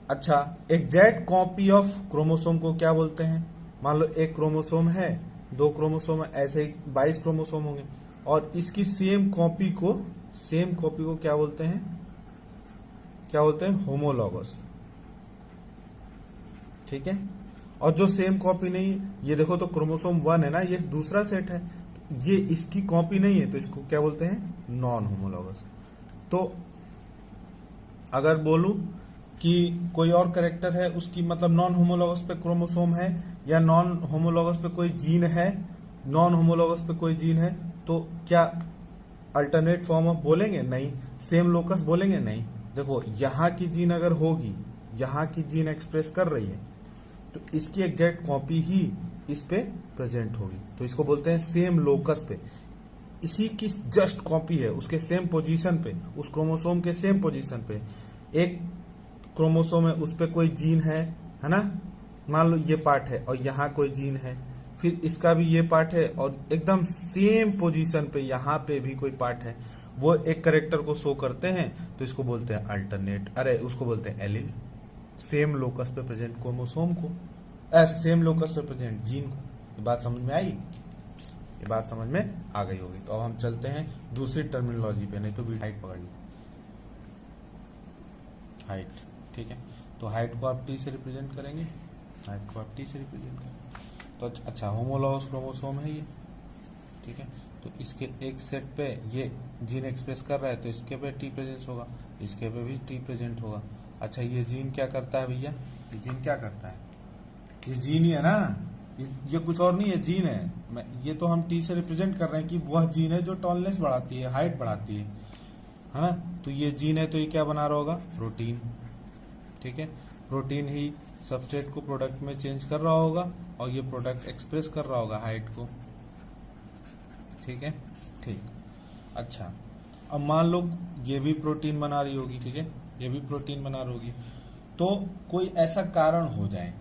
अच्छा, एग्जैक्ट कॉपी ऑफ क्रोमोसोम को क्या बोलते हैं? मान लो एक क्रोमोसोम है, दो क्रोमोसोम है, ऐसे ही 22 क्रोमोसोम होंगे, और इसकी सेम कॉपी को क्या बोलते हैं? क्या बोलते हैं? होमोलॉगस। ठीक है। और जो सेम कॉपी नहीं, ये देखो तो क्रोमोसोम 1 है ना, ये दूसरा सेट है, ये इसकी कॉपी नहीं है, तो इसको क्या बोलते हैं? Non homologous. तो अगर बोलूं कि कोई और कैरेक्टर है, उसकी मतलब नॉन होमोलॉगस पे क्रोमोसोम है, या नॉन होमोलॉगस पे कोई जीन है, नॉन होमोलॉगस पे कोई जीन है, तो क्या अल्टरनेट फॉर्म ऑफ बोलेंगे? नहीं। सेम लोकस बोलेंगे? नहीं। देखो, यहां की जीन अगर होगी, यहां की जीन एक्सप्रेस कर रही है, तो इसकी एग्जैक्ट कॉपी ही इस पे प्रेजेंट होगी, तो इसको बोलते हैं सेम लोकस पे। इसी की जस्ट कॉपी है, उसके सेम पोजीशन पे, उस क्रोमोसोम के सेम पोजीशन पे। एक क्रोमोसोम है, उस पे कोई जीन है ना, मान लो ये पार्ट है, और यहाँ कोई जीन है, फिर इसका भी ये पार्ट है, और एकदम सेम पोजीशन पे यहाँ पे भी कोई पार्ट है, वो एक कैरेक्टर को शो करते हैं, तो इसको बोलते हैं अल्टरनेट, उसको बोलते हैं एलील। सेम लोकस पे प्रेजेंट क्रोमोसोम को, सेम लोकस पे प्रेजेंट जीन को। ये बात समझ में आई? ये बात समझ में आ गई होगी। तो अब हम चलते हैं दूसरी टर्मिनोलॉजी पे, नहीं तो भी हाइट पकड़ ली। हाइट, ठीक है। तो हाइट को आप टी से रिप्रेजेंट करेंगे, हाइट को आप टी से रिप्रेजेंट करेंगे। तो अच्छा, होमोलॉगस क्रोमोसोम है ये, ठीक है। तो इसके एक सेट पे ये जीन एक्सप्रेस कर रहा है, तो इसके पे टी प्रेजेंस होगा, इसके पे भी टी प्रेजेंट होगा। अच्छा, ये जीन क्या करता है भैया? ये जीन क्या करता है? ये जीन ही है ना, ये कुछ और नहीं है, जीन है। ये तो हम टी से रिप्रेजेंट कर रहे हैं कि वह जीन है जो टॉलनेस बढ़ाती है, हाइट बढ़ाती है ना। तो ये जीन है, तो ये क्या बना रहा होगा? प्रोटीन, ठीक है। प्रोटीन ही सबस्ट्रेट को प्रोडक्ट में चेंज कर रहा होगा, और ये प्रोडक्ट एक्सप्रेस कर रहा होगा हाइट को, ठीक है। ठीक, अच्छा, अब मान लो ये भी प्रोटीन बना रही होगी, ठीक है, ये भी प्रोटीन बना रही होगी, तो कोई ऐसा कारण हो जाए,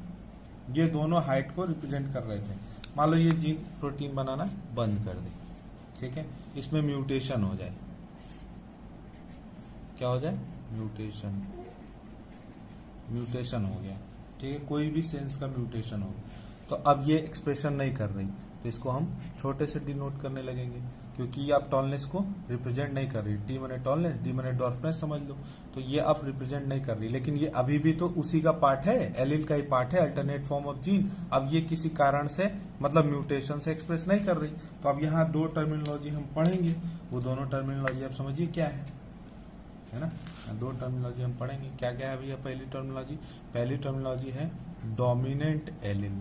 ये दोनों हाइट को रिप्रेजेंट कर रहे थे, मान लो ये जीन प्रोटीन बनाना बंद कर दे, ठीक है, इसमें म्यूटेशन हो जाए। क्या हो जाए? म्यूटेशन हो गया, ठीक है, कोई भी सेंस का म्यूटेशन हो गया, तो अब ये एक्सप्रेशन नहीं कर रही, तो इसको हम छोटे से डिनोट करने लगेंगे, क्योंकि ये अब टॉलनेस को रिप्रेजेंट नहीं कर रही। टी माने टॉलनेस, डी माने डॉर्फनेस समझ लो, तो ये अब रिप्रेजेंट नहीं कर रही, लेकिन ये अभी भी तो उसी का पार्ट है, एलील का ही पार्ट है, अल्टरनेट फॉर्म ऑफ जीन। अब ये किसी कारण से मतलब म्यूटेशन से एक्सप्रेस नहीं कर रही, तो अब यहाँ दो टर्मिनोलॉजी हम पढ़ेंगे, वो दोनों टर्मिनोलॉजी आप समझिए क्या है ना। दो टर्मिनोलॉजी हम पढ़ेंगे, क्या क्या है भैया? पहली टर्मिनोलॉजी है डोमिनेंट एलील,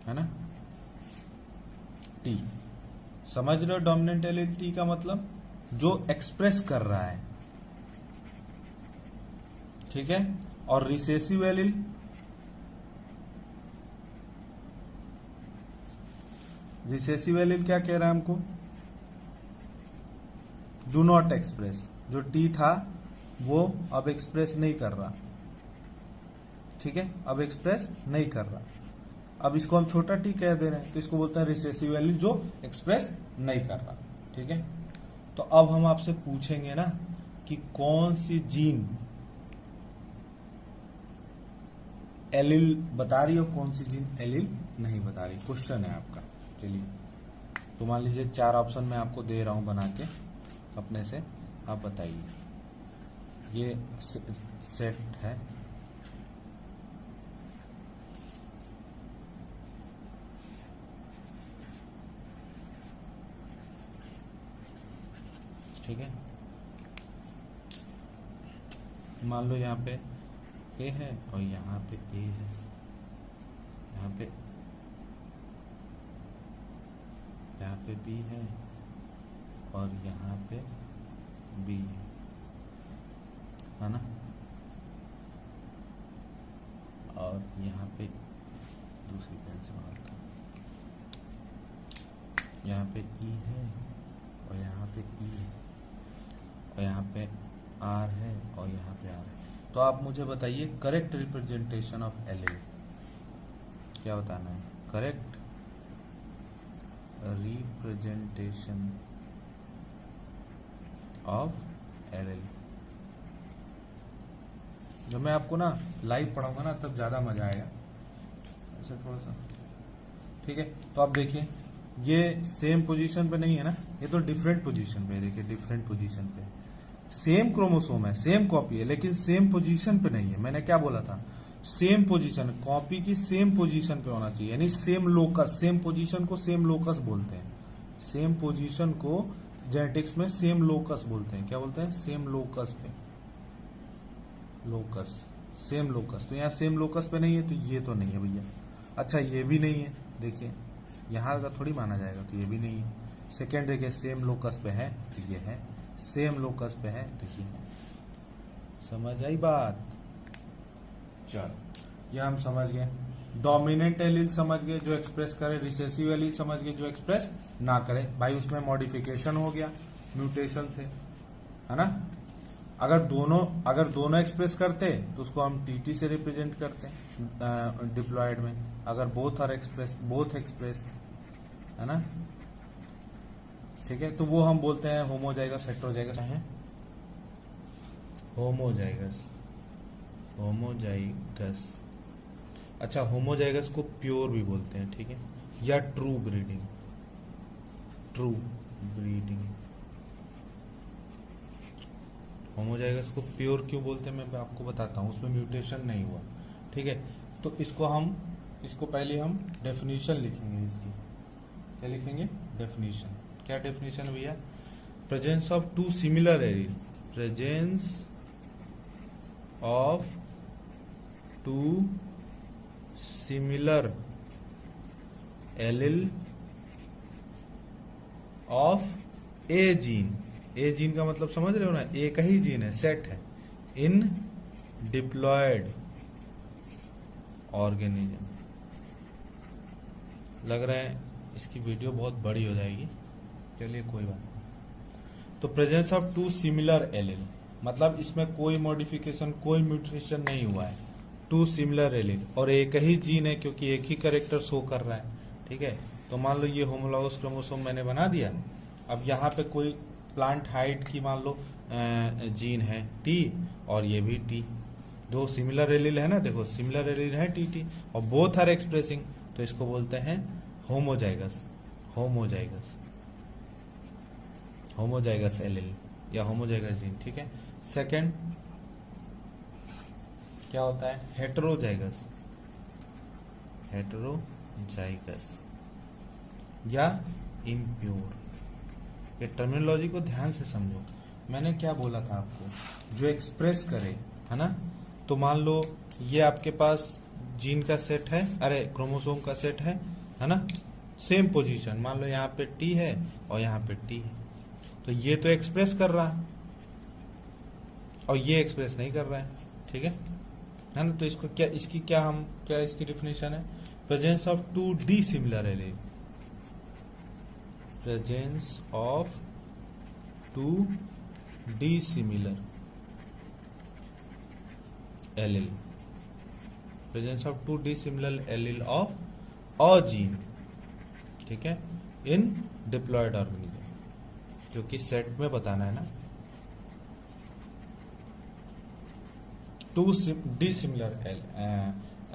है ना, टी। समझ रहे हो डोमिनेंट एलील? टी का मतलब जो एक्सप्रेस कर रहा है, ठीक है। और रिसेसिव एलील, क्या कह रहा है हमको? Do not express. जो टी था वो अब एक्सप्रेस नहीं कर रहा, ठीक है, अब एक्सप्रेस नहीं कर रहा। अब इसको हम छोटा टी कह दे रहे हैं, तो इसको बोलते हैं रिसेसिव एलील, जो एक्सप्रेस नहीं कर रहा, ठीक है। तो अब हम आपसे पूछेंगे ना कि कौन सी जीन एलील बता रही हो, कौन सी जीन एलील नहीं बता रही, क्वेश्चन है आपका। चलिए, तो मान लीजिए 4 ऑप्शन मैं आपको दे रहा हूं बना के अपने से, आप बताइए। ये सेट है, ठीक है। मान लो यहाँ पे ए है और यहाँ पे ए है, यहाँ पे बी है और यहाँ पे बी है ना, और यहाँ पे दूसरी पेन से बनाता हूँ, यहाँ पे ई है और यहाँ पे ई है और यहाँ पे आर है और यहाँ पे आर है। तो आप मुझे बताइए करेक्ट रिप्रेजेंटेशन ऑफ एलील क्या बताना है। Correct representation of allele. जब मैं आपको ना लाइव पढ़ाऊंगा ना तब ज्यादा मजा आएगा, ऐसे थोड़ा सा, ठीक है। तो आप देखिए ये सेम पोजीशन पे नहीं है ना, ये तो डिफरेंट पोजीशन पे है। देखिए डिफरेंट पोजीशन पे सेम क्रोमोसोम है, सेम कॉपी है, लेकिन सेम पोजीशन पे नहीं है। मैंने क्या बोला था, सेम पोजीशन, कॉपी की सेम पोजीशन पे होना चाहिए, यानी सेम लोकस। सेम पोजीशन को सेम लोकस बोलते हैं। सेम पोजीशन को जेनेटिक्स में सेम लोकस बोलते हैं। क्या बोलते हैं? सेम लोकस पे, लोकस, सेम लोकस। तो यहाँ सेम लोकस पे नहीं है, तो ये तो नहीं है भैया। अच्छा ये भी नहीं है, देखिए यहाँ का थोड़ी माना जाएगा, तो ये भी नहीं है। सेकेंड देखिए सेम लोकस पे है, तो ये है। सेम लोकस पे है, तो ये है। समझ आई बात? चलो ये हम समझ गए। डोमिनेंट एलील समझ गए जो एक्सप्रेस करे, रिसेसिव एलील समझ गए जो एक्सप्रेस ना करे। भाई उसमें मॉडिफिकेशन हो गया म्यूटेशन से, है ना। अगर दोनों एक्सप्रेस करते तो उसको हम टीटी से रिप्रेजेंट करते हैं डिप्लॉयड में। अगर बोथ एक्सप्रेस, है ना, ठीक है, तो वो हम बोलते हैं होमोजाइगस, हेटेरोजाइगस है। होमोजाइगस। अच्छा होमोजाइगस को प्योर भी बोलते हैं, ठीक है, या ट्रू ब्रीडिंग। होमोजाइगस को प्योर क्यों बोलते हैं मैं आपको बताता हूँ, उसमें म्यूटेशन नहीं हुआ, ठीक है। तो इसको पहले हम डेफिनेशन लिखेंगे इसकी। क्या लिखेंगे? डेफिनेशन। क्या डेफिनेशन भैया? Presence of two similar allele, presence of two similar allele of a gene. A gene का मतलब समझ रहे हो ना, एक ही जीन है, सेट है, इन डिप्लॉयड ऑर्गेनिज्म। लग रहा है इसकी वीडियो बहुत बड़ी हो जाएगी, चलिए कोई बात नहीं। तो presence of two similar allele मतलब इसमें कोई मॉडिफिकेशन, कोई म्यूटेशन नहीं हुआ है। टू सिमिलर एलील और एक ही जीन है, क्योंकि एक ही कैरेक्टर शो कर रहा है, ठीक है। तो मान लो ये होमोलॉगस क्रोमोसोम मैंने बना दिया। अब यहाँ पे कोई प्लांट हाइट की मान लो जीन है टी, और ये भी टी, दो सिमिलर एलील है ना, देखो सिमिलर एलील है टी और बोथ आर एक्सप्रेसिंग, तो इसको बोलते हैं होमोजाइगस एलील या होमोजाइगस जीन, ठीक है। सेकंड क्या होता है? हेटेरोजाइगस या इम्प्योर। ये टर्मिनोलॉजी को ध्यान से समझो। मैंने क्या बोला था आपको, जो एक्सप्रेस करे, है ना, तो मान लो ये आपके पास जीन का सेट है, अरे क्रोमोसोम का सेट है ना, सेम पोजीशन, मान लो यहाँ पे टी है और यहाँ पे टी है, तो ये तो एक्सप्रेस कर रहा है और ये एक्सप्रेस नहीं कर रहा है, ठीक है ना। तो इसको क्या, इसकी डिफिनेशन है? Presence of two the similar allele, presence of two the similar allele, presence of two the similar allele of a gene, ठीक है, इन डिप्लॉयड ऑर्गेनिज्म, क्योंकि सेट में बताना है ना। Two dissimilar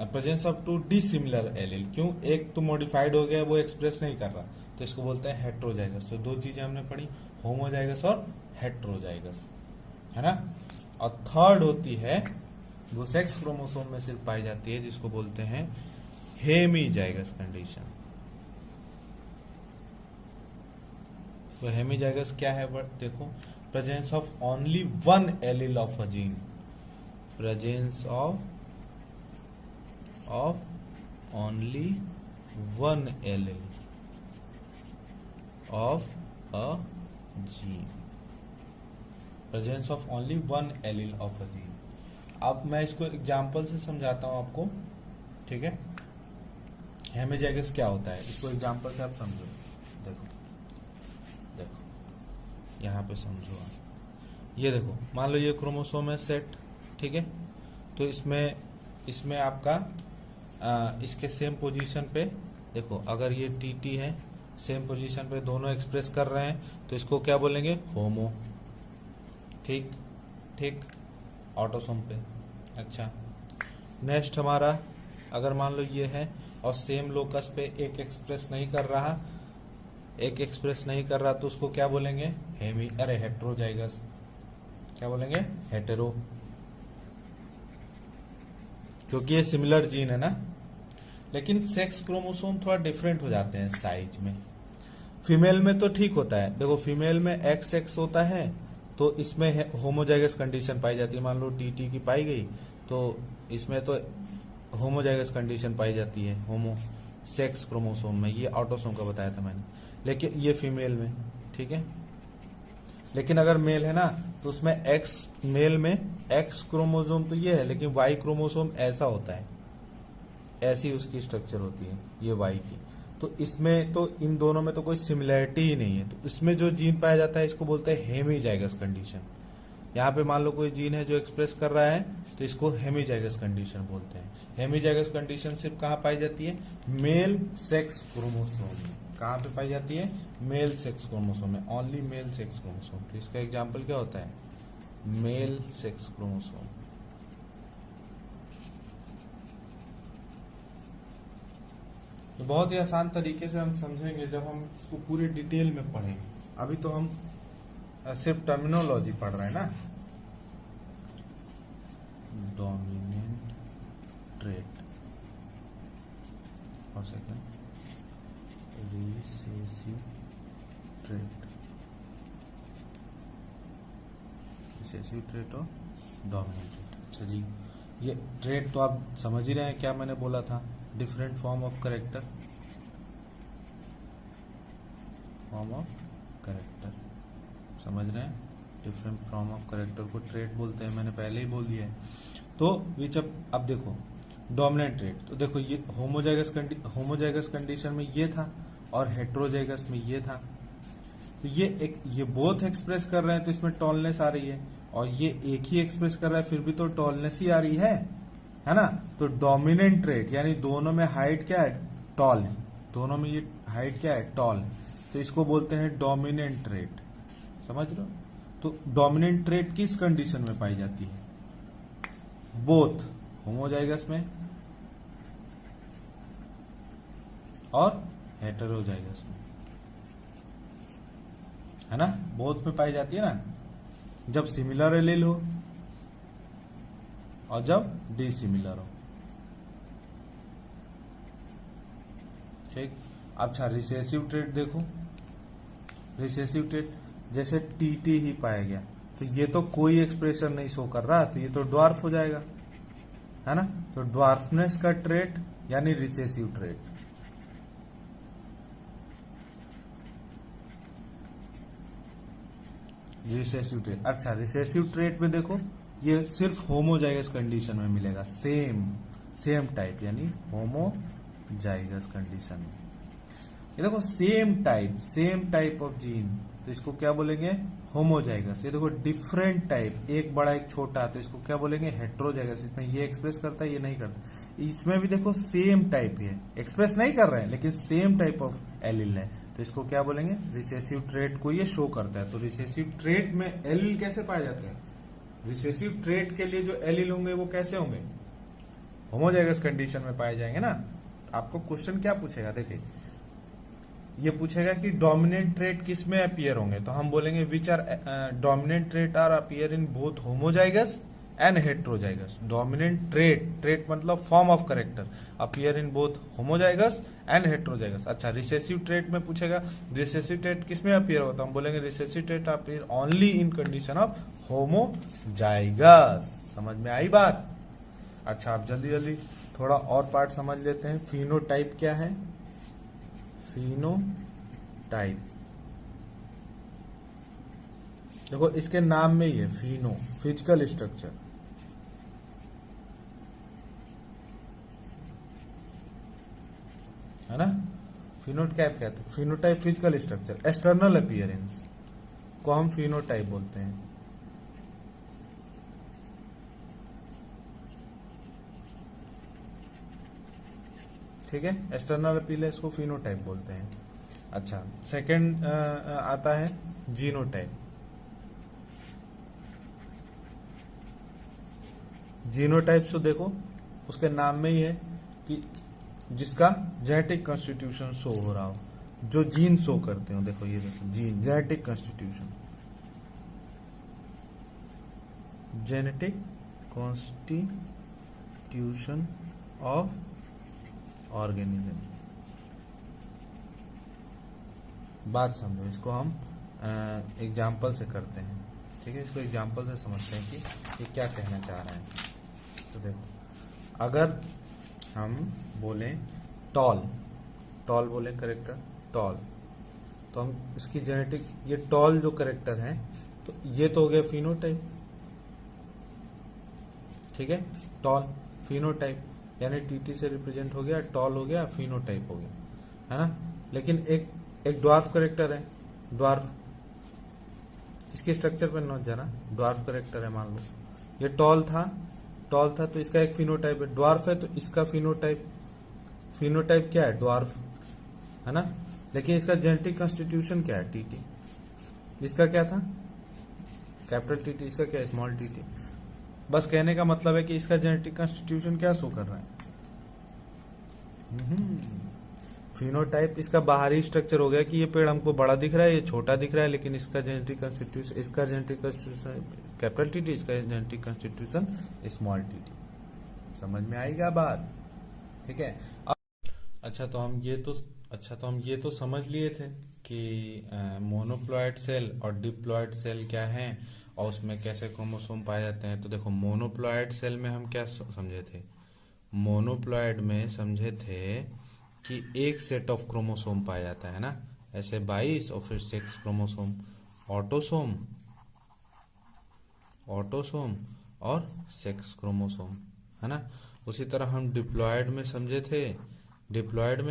presence of two dissimilar allele, क्यों? एक तो मॉडिफाइड हो गया, वो एक्सप्रेस नहीं कर रहा, तो इसको बोलते हैं हेटेरोजाइगस। तो दो चीजें हमने पढ़ी, होमोजाइगस और हेटेरोजाइगस, है ना। और थर्ड होती है वो सेक्स क्रोमोसोम में सिर्फ पाई जाती है, जिसको बोलते हैं हेमीजाइगस कंडीशन। तो हेमीजाइगस क्या है? बट देखो, presence of only one allele of a gene, presence of only one allele of a gene, presence of only one allele of a gene. अब मैं इसको एग्जाम्पल से समझाता हूं आपको, ठीक है। हेमिजाइगस क्या होता है, इसको एग्जाम्पल से आप समझो। देखो देखो यहाँ पे समझो आप, ये देखो मान लो ये क्रोमोसोम है सेट, ठीक है। तो इसमें आपका इसके सेम पोजीशन पे देखो, अगर ये टीटी है, सेम पोजीशन पे दोनों एक्सप्रेस कर रहे हैं, तो इसको क्या बोलेंगे, होमो। ठीक ठीक, ऑटोसोम पे। अच्छा, नेक्स्ट हमारा अगर मान लो ये है और सेम लोकस पे एक एक्सप्रेस नहीं कर रहा, तो उसको क्या बोलेंगे, हेटेरोजाइगस। क्या बोलेंगे, हेटेरो, क्योंकि ये सिमिलर जीन है ना। लेकिन सेक्स क्रोमोसोम थोड़ा डिफरेंट हो जाते हैं साइज में। फीमेल में तो ठीक होता है, देखो फीमेल में एक्स एक्स होता है, तो इसमें होमोजाइगस कंडीशन पाई जाती है। मान लो टीटी की पाई गई, तो इसमें तो होमोजाइगस कंडीशन पाई जाती है होमो सेक्स क्रोमोसोम में, ये ऑटोसोम का बताया था मैंने। लेकिन ये फीमेल में, ठीक है। लेकिन अगर मेल है ना, तो उसमें एक्स, मेल में एक्स क्रोमोसोम तो ये है, लेकिन वाई क्रोमोसोम ऐसा होता है, ऐसी उसकी स्ट्रक्चर होती है ये वाई की। तो इसमें तो इन दोनों में तो कोई सिमिलैरिटी ही नहीं है, तो इसमें जो जीन पाया जाता है इसको बोलते हैं हेमिजाइगस कंडीशन। यहाँ पे मान लो कोई जीन है जो एक्सप्रेस कर रहा है, तो इसको हेमिजाइगस कंडीशन बोलते हैं। हेमिजाइगस कंडीशन सिर्फ कहाँ पाई जाती है, मेल सेक्स क्रोमोसोम में। कहाँ पे पाई जाती है, मेल सेक्स क्रोमोसोम में, ओनली मेल सेक्स क्रोमोसोम। तो इसका एग्जाम्पल क्या होता है, मेल सेक्स क्रोमोसोम। तो बहुत ही आसान तरीके से हम समझेंगे जब हम इसको पूरी डिटेल में पढ़ेंगे। अभी तो हम सिर्फ टर्मिनोलॉजी पढ़ रहे हैं ना। डोमिनेंट ट्रेट और second recessive trait, recessive trait और डोमिनेंट ट्रेट। अच्छा जी, ये ट्रेट तो आप समझ ही रहे हैं क्या मैंने बोला था, different form of character, form of character, समझ रहे हैं। डिफरेंट फॉर्म ऑफ करेक्टर को ट्रेट बोलते हैं, मैंने पहले ही बोल दिया है। तो विच अब देखो डोमिनेंट ट्रेट, तो देखो ये होमोजाइगस कंडीशन में ये था और हेटेरोजाइगस में ये था। तो ये बोथ एक्सप्रेस कर रहे हैं, तो इसमें टॉलनेस आ रही है, और ये एक ही एक्सप्रेस कर रहा है फिर भी तो टॉलनेस ही आ रही है ना। तो डोमिनेंट ट्रेट यानी दोनों में हाइट क्या है, टॉल है, दोनों में ये हाइट क्या है, टॉल है, तो इसको बोलते हैं डोमिनेंट ट्रेट। समझ रहे हो। तो डोमिनेंट ट्रेट किस कंडीशन में पाई जाती है, बोथ होमोजाइगस में और हेटेरोजाइगस में, है ना। बोथ में पाई जाती है ना, जब सिमिलर एलील हो और जब डिसिमिलर हो। ठीक। अच्छा, रिसेसिव ट्रेट देखो, रिसेसिव ट्रेट जैसे टीटी ही पाया गया, तो ये तो कोई एक्सप्रेशन नहीं शो कर रहा, तो ये तो ड्वार्फ हो जाएगा, है ना। तो ड्वार्फनेस का ट्रेट यानी रिसेसिव ट्रेट। रिसेसिव ट्रेट, अच्छा रिसेसिव ट्रेट में देखो ये सिर्फ होमोजाइगस कंडीशन में मिलेगा, सेम टाइप यानी होमोजाइगस कंडीशन में। ये देखो सेम टाइप ऑफ जीन, तो इसको क्या बोलेंगे, होमोजाइगस। ये देखो डिफरेंट टाइप, एक बड़ा एक छोटा, तो इसको क्या बोलेंगे, हेटेरोजाइगस। इसमें ये एक्सप्रेस करता है, ये नहीं करता। इसमें भी देखो सेम टाइप है, एक्सप्रेस नहीं कर रहे हैं लेकिन सेम टाइप ऑफ एलील है, तो इसको क्या बोलेंगे, रिसेसिव ट्रेट को ये शो करता है। तो रिसेसिव ट्रेट में एलील कैसे पाए जाते हैं, रिसेसिव ट्रेट के लिए जो एलील होंगे वो कैसे होंगे, होमोजाइगस कंडीशन में पाए जाएंगे ना। आपको क्वेश्चन क्या पूछेगा, देखिए ये पूछेगा कि डोमिनेंट ट्रेट किस में अपीयर होंगे, तो हम बोलेंगे which are dominant trait are appear in both homozygous and heterozygous. Dominant trait मतलब form of character, appear in both homozygous and heterozygous. अच्छा, रिसेसिव ट्रेट में पूछेगा रिसेसिव ट्रेट किस में अपीयर होता है, हम बोलेंगे recessive trait appear only in condition of homozygous. समझ में आई बात। अच्छा, आप जल्दी जल्दी थोड़ा और पार्ट समझ लेते हैं। फिनोटाइप क्या है, फिनोटाइप देखो इसके नाम में ही है फिनो, फिजिकल स्ट्रक्चर, है ना। फिनोटाइप कहते हैं, phenotype physical structure, external appearance को हम फिनोटाइप बोलते हैं। ठीक है, एक्सटर्नल अपीयरेंस को फिनोटाइप बोलते हैं। अच्छा, सेकंड आता है जीनोटाइप। जीनोटाइप तो देखो उसके नाम में ही है कि जिसका जेनेटिक कॉन्स्टिट्यूशन शो हो रहा हो, जो जीन शो करते हो। देखो ये देखो gene, genetic constitution, genetic constitution of organism. बात समझो, इसको हम एग्जाम्पल से करते हैं। ठीक है, इसको एग्जाम्पल से समझते हैं कि ये क्या कहना चाह रहा है। तो देखो, अगर हम बोले टॉल, टॉल बोले करेक्टर टॉल, तो हम इसकी जेनेटिक, ये टॉल जो करेक्टर है तो ये तो हो गया फिनोटाइप। ठीक है, टॉल फिनोटाइप, यानी टीटी से रिप्रेजेंट हो गया, टॉल हो गया, फिनोटाइप हो गया, है ना। लेकिन एक ड्वार्फ करेक्टर है, ड्वार्फ, इसके स्ट्रक्चर पर नोट जाना, ड्वार्फ करेक्टर है। मान लो ये टॉल था तो इसका एक फिनोटाइप है, ड्वार्फ है तो इसका फिनोटाइप क्या है, ड्वार्फ, है ना। लेकिन इसका जेनेटिक कॉन्स्टिट्यूशन क्या है, टीटी। इसका क्या था, कैपिटल टीटी, इसका क्या है, स्मॉल टीटी। बस कहने का मतलब है कि इसका जेनेटिक कॉन्स्टिट्यूशन क्या शो कर रहा है, फिनोटाइप। इसका बाहरी स्ट्रक्चर हो गया कि ये पेड़ हमको बड़ा दिख रहा है, ये छोटा दिख रहा है, लेकिन इसका जेनेटिक कॉन्स्टिट्यूशन, कैपिटल टीटी, इसका जेनेटिक कॉन्स्टिट्यूशन स्मॉल टीटी। समझ में आएगा बात, ठीक है। अच्छा तो हम ये तो समझ लिए थे कि मोनोप्लॉइड सेल और डिप्लॉइड सेल क्या है और उसमें कैसे क्रोमोसोम पाए जाते हैं। तो देखो, मोनोप्लॉइड सेल में हम क्या समझे थे, मोनोप्लॉइड में समझे थे कि एक सेट ऑफ क्रोमोसोम पाया जाता है ना, ऐसे 22 और फिर 6 क्रोमोसोम, ऑटोसोम और सेक्स क्रोमोसोम, है ना। उसी तरह हम डिप्लॉयड में समझे थे, डिप्लॉयड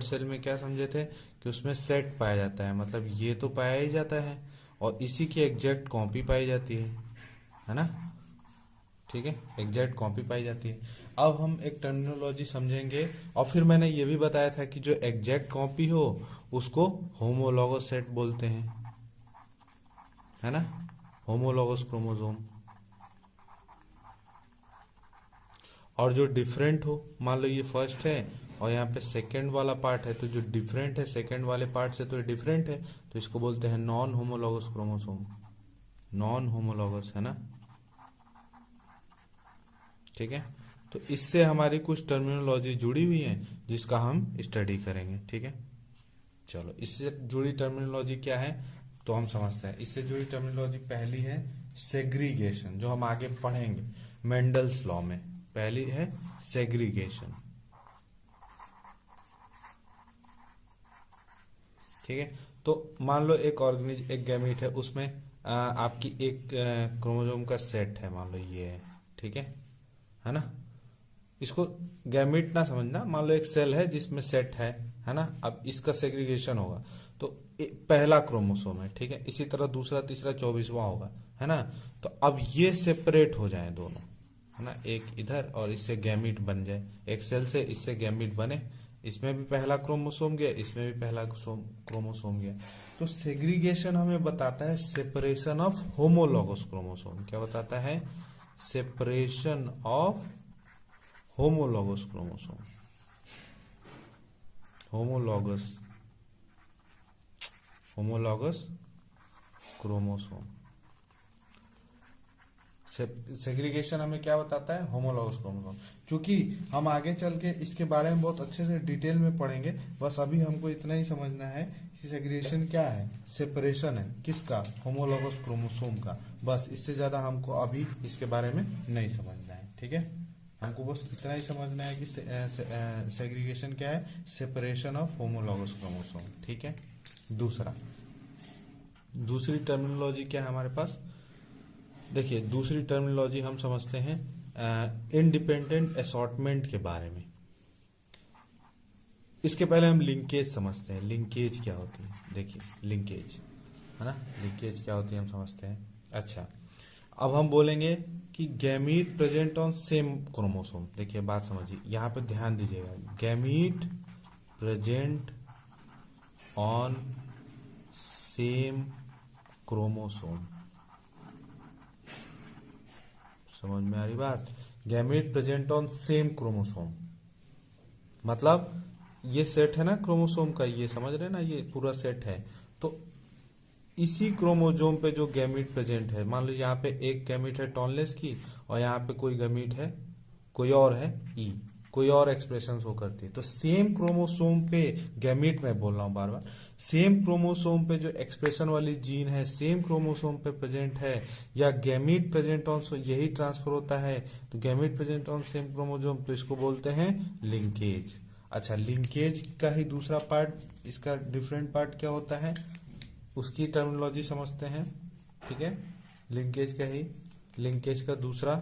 सेल में क्या समझे थे कि उसमें सेट पाया जाता है, मतलब ये तो पाया ही जाता है और इसी की एग्जैक्ट कॉपी पाई जाती है ना। ठीक है, एग्जैक्ट कॉपी पाई जाती है। अब हम एक टर्मिनोलॉजी समझेंगे, और फिर मैंने ये भी बताया था कि जो एग्जैक्ट कॉपी हो उसको होमोलॉगस सेट बोलते हैं, है ना, होमोलॉगस क्रोमोसोम। और जो डिफरेंट हो, मान लो ये फर्स्ट है और यहाँ पे सेकंड वाला पार्ट है, तो जो डिफरेंट है सेकंड वाले पार्ट से, तो ये डिफरेंट है, तो इसको बोलते हैं non homologous chromosome, non homologous, है ना। ठीक है, तो इससे हमारी कुछ टर्मिनोलॉजी जुड़ी हुई है जिसका हम स्टडी करेंगे। ठीक है, चलो इससे जुड़ी टर्मिनोलॉजी क्या है तो हम समझते हैं। इससे जुड़ी टर्मिनोलॉजी पहली है सेग्रीगेशन, जो हम आगे पढ़ेंगे मेंडल्स लॉ में। पहली है सेग्रीगेशन, ठीक है। तो मान लो एक गैमीट है, उसमें आपकी एक क्रोमोसोम का सेट है, मान लो ये है, ठीक है ना। इसको गैमीट ना समझना, मान लो एक सेल है जिसमें सेट है ना। अब इसका सेग्रीगेशन होगा तो पहला क्रोमोसोम है, ठीक है। इसी तरह दूसरा, तीसरा, 24वां होगा, है ना। तो अब ये सेपरेट हो जाए दोनों, है ना, एक इधर और इससे गैमीट बन जाए, एक सेल से इससे गैमीट बने, इसमें भी पहला क्रोमोसोम गया, इसमें भी पहला क्रोमोसोम गया। तो सेग्रीगेशन हमें बताता है सेपरेशन ऑफ होमोलॉगस क्रोमोसोम। क्या बताता है, separation of homologous chromosome, homologous chromosome. Segregation हमें क्या बताता है, होमोलॉगस क्रोमोसोम। क्योंकि हम आगे चल के इसके बारे में बहुत अच्छे से डिटेल में पढ़ेंगे, बस अभी हमको इतना ही समझना है कि सेग्रीगेशन क्या है, सेपरेशन है किसका, होमोलॉगस क्रोमोसोम का। बस इससे ज्यादा हमको अभी इसके बारे में नहीं समझना है, ठीक है। हमको बस इतना ही समझना है कि सेग्रीगेशन क्या है, सेपरेशन ऑफ होमोलॉगस क्रोमोसोम, ठीक है। दूसरा दूसरी टर्मिनोलॉजी क्या है हमारे पास? देखिए, दूसरी टर्मिनोलॉजी हम समझते हैं इंडिपेंडेंट असॉर्टमेंट के बारे में। इसके पहले हम लिंकेज समझते हैं। लिंकेज क्या होती है? देखिए, लिंकेज है ना, लिंकेज क्या होती है हम समझते हैं। अच्छा, अब हम बोलेंगे कि gamete present on same chromosome. देखिए, बात समझिए, यहाँ पे ध्यान दीजिएगा। Gamete present on same chromosome, समझ में आ रही बात? Gamete present on same chromosome मतलब ये सेट है ना क्रोमोसोम का, ये समझ रहे हैं ना, ये पूरा सेट है। तो इसी क्रोमोसोम पे जो गैमीट प्रेजेंट है, मान लो यहाँ पे एक गैमीट है टॉनलेस की, और यहाँ पे कोई गैमीट है, कोई और है ई, कोई और एक्सप्रेशन शो करती है। तो सेम क्रोमोसोम पे गैमीट, मैं बोल रहा हूँ बार बार, सेम क्रोमोसोम पे जो एक्सप्रेशन वाली जीन है सेम क्रोमोसोम पे प्रेजेंट है, या गैमीट प्रेजेंट ऑन, यही ट्रांसफर होता है, तो gamete present on same chromosome, तो इसको बोलते हैं लिंकेज। अच्छा, लिंकेज का ही दूसरा पार्ट, इसका डिफरेंट पार्ट क्या होता है, उसकी टर्मिनोलॉजी समझते हैं। ठीक है, लिंकेज का ही, लिंकेज का दूसरा,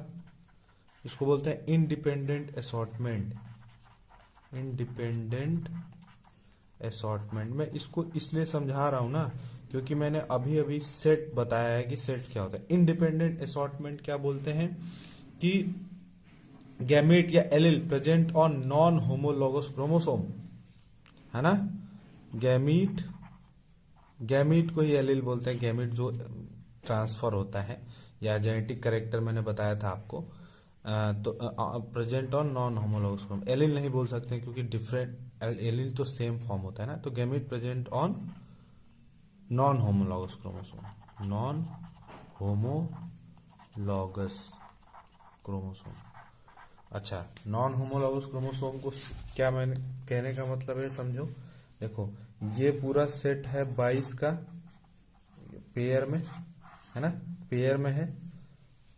इसको बोलते हैं इंडिपेंडेंट असॉर्टमेंट। इंडिपेंडेंट असॉर्टमेंट मैं इसको इसलिए समझा रहा हूं ना, क्योंकि मैंने अभी अभी सेट बताया है कि सेट क्या होता है। इंडिपेंडेंट असॉर्टमेंट क्या बोलते हैं कि गैमेट या allele present on non homologous chromosome, है ना। गैमीट, गैमीट को ही एलील बोलते हैं, गैमीट जो ट्रांसफर होता है या जेनेटिक करेक्टर मैंने बताया था आपको। तो present on non homologous chromosome, allele नहीं बोल सकते क्योंकि डिफरेंट, एलील तो सेम फॉर्म होता है ना। तो gamete present on non homologous chromosome, non homologous chromosome. अच्छा, नॉन होमोलॉगस क्रोमोसोम को क्या मैंने कहने का मतलब है, समझो। देखो, ये पूरा सेट है 22 का, पेयर में है ना, पेयर में है।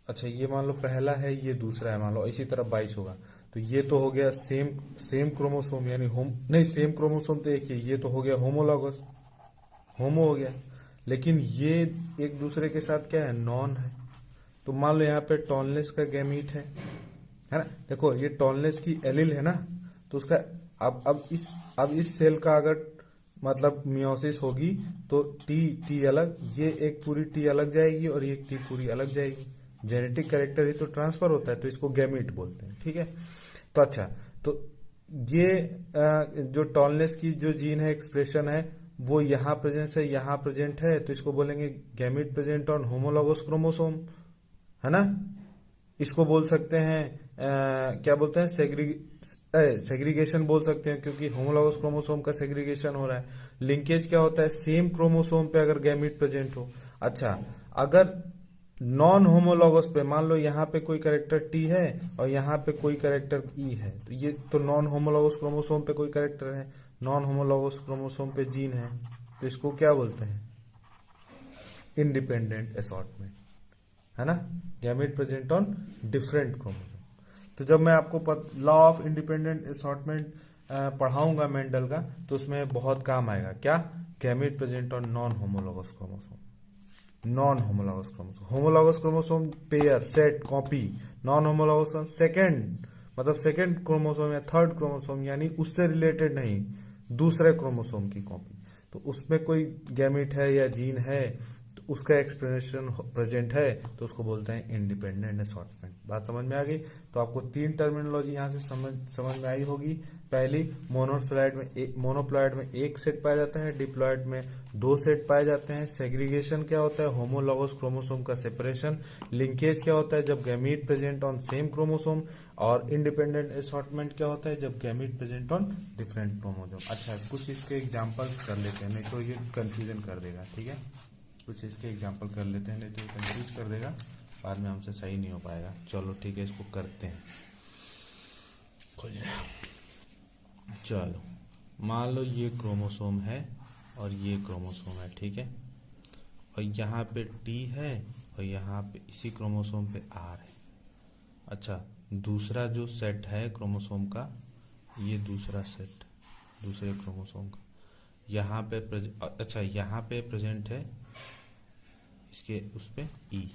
अच्छा, ये मान लो पहला है, ये दूसरा है, मान लो इसी तरह 22 होगा। तो ये तो हो गया सेम क्रोमोसोम, यानी होम नहीं, सेम क्रोमोसोम तो एक ही, ये तो हो गया होमोलॉगस, होमो हो गया। लेकिन ये एक दूसरे के साथ क्या है, नॉन है। तो मान लो यहाँ पे टॉनलेस का गैमीट है ना। देखो, ये टॉनलेस की एलील है ना, तो उसका अब इस सेल का अगर मतलब मियोसिस होगी तो टी अलग, ये एक पूरी टी अलग जाएगी और ये टी पूरी अलग जाएगी। जेनेटिक कैरेक्टर ही तो ट्रांसफर होता है, तो इसको गैमीट बोलते हैं। ठीक है, तो अच्छा, तो ये जो टॉनलेस की जो जीन है, एक्सप्रेशन है, वो यहाँ प्रेजेंट है, यहाँ प्रेजेंट है, तो इसको बोलेंगे gamete present on homologous chromosome, है ना। इसको बोल सकते हैं क्या बोलते हैं, सेग्रीगेशन बोल सकते हैं, क्योंकि होमोलॉगस क्रोमोसोम का सेग्रीगेशन हो रहा है। लिंकेज क्या होता है, सेम क्रोमोसोम पे अगर गैमीट प्रेजेंट हो। अच्छा, अगर नॉन होमोलॉगस पे, मान लो यहाँ पे कोई कैरेक्टर टी है और यहाँ पे कोई कैरेक्टर ई है, तो ये तो नॉन होमोलॉगस क्रोमोसोम पे कोई कैरेक्टर है, नॉन होमोलॉगस क्रोमोसोम पे जीन है, तो इसको क्या बोलते हैं, इंडिपेंडेंट असॉर्टमेंट, है ना। Gamete present on different chromosome. तो जब मैं आपको लॉ ऑफ इंडिपेंडेंट असॉर्टमेंट पढ़ाऊंगा मेंडल का, तो उसमें बहुत काम आएगा। क्या, gamete present on non homologous chromosome, non homologous chromosome, homologous chromosome pair, set, copy, non homologous second, मतलब सेकंड क्रोमोसोम या थर्ड क्रोमोसोम, यानी उससे रिलेटेड नहीं, दूसरे क्रोमोसोम की कॉपी। तो उसमें कोई गैमेट है या जीन है, तो उसका एक्सप्लेनेशन प्रेजेंट है, तो उसको बोलते हैं इंडिपेंडेंट असॉर्टमेंट। बात समझ में आ गई। तो आपको 3 टर्मिनोलॉजी यहाँ से समझ में आई होगी। पहली, मोनोप्लॉइड में 1 सेट पाया जाता है, डिप्लॉइड में 2 सेट पाए जाते हैं। सेग्रीगेशन क्या होता है, होमोलॉगस क्रोमोसोम का सेपरेशन। लिंकेज क्या होता है, जब gamete present on same chromosome. और इंडिपेंडेंट असॉर्टमेंट क्या होता है, जब gamete present on different chromosome. अच्छा, कुछ इसके एग्जाम्पल्स कर लेते हैं, नहीं तो ये कंफ्यूजन कर देगा। ठीक है, कुछ इसके एग्जाम्पल कर लेते हैं, नहीं तो ये कंफ्यूज कर देगा, बाद में हमसे सही नहीं हो पाएगा। चलो ठीक है, इसको करते हैं। चलो, मान लो ये क्रोमोसोम है और ये क्रोमोसोम है, ठीक है, और यहाँ पे टी है और यहाँ पे इसी क्रोमोसोम पे आर है। अच्छा, दूसरा जो सेट है क्रोमोसोम का, ये दूसरा सेट दूसरे क्रोमोसोम का, यहाँ पे अच्छा, यहाँ पे प्रेजेंट है इसके उस पे ई,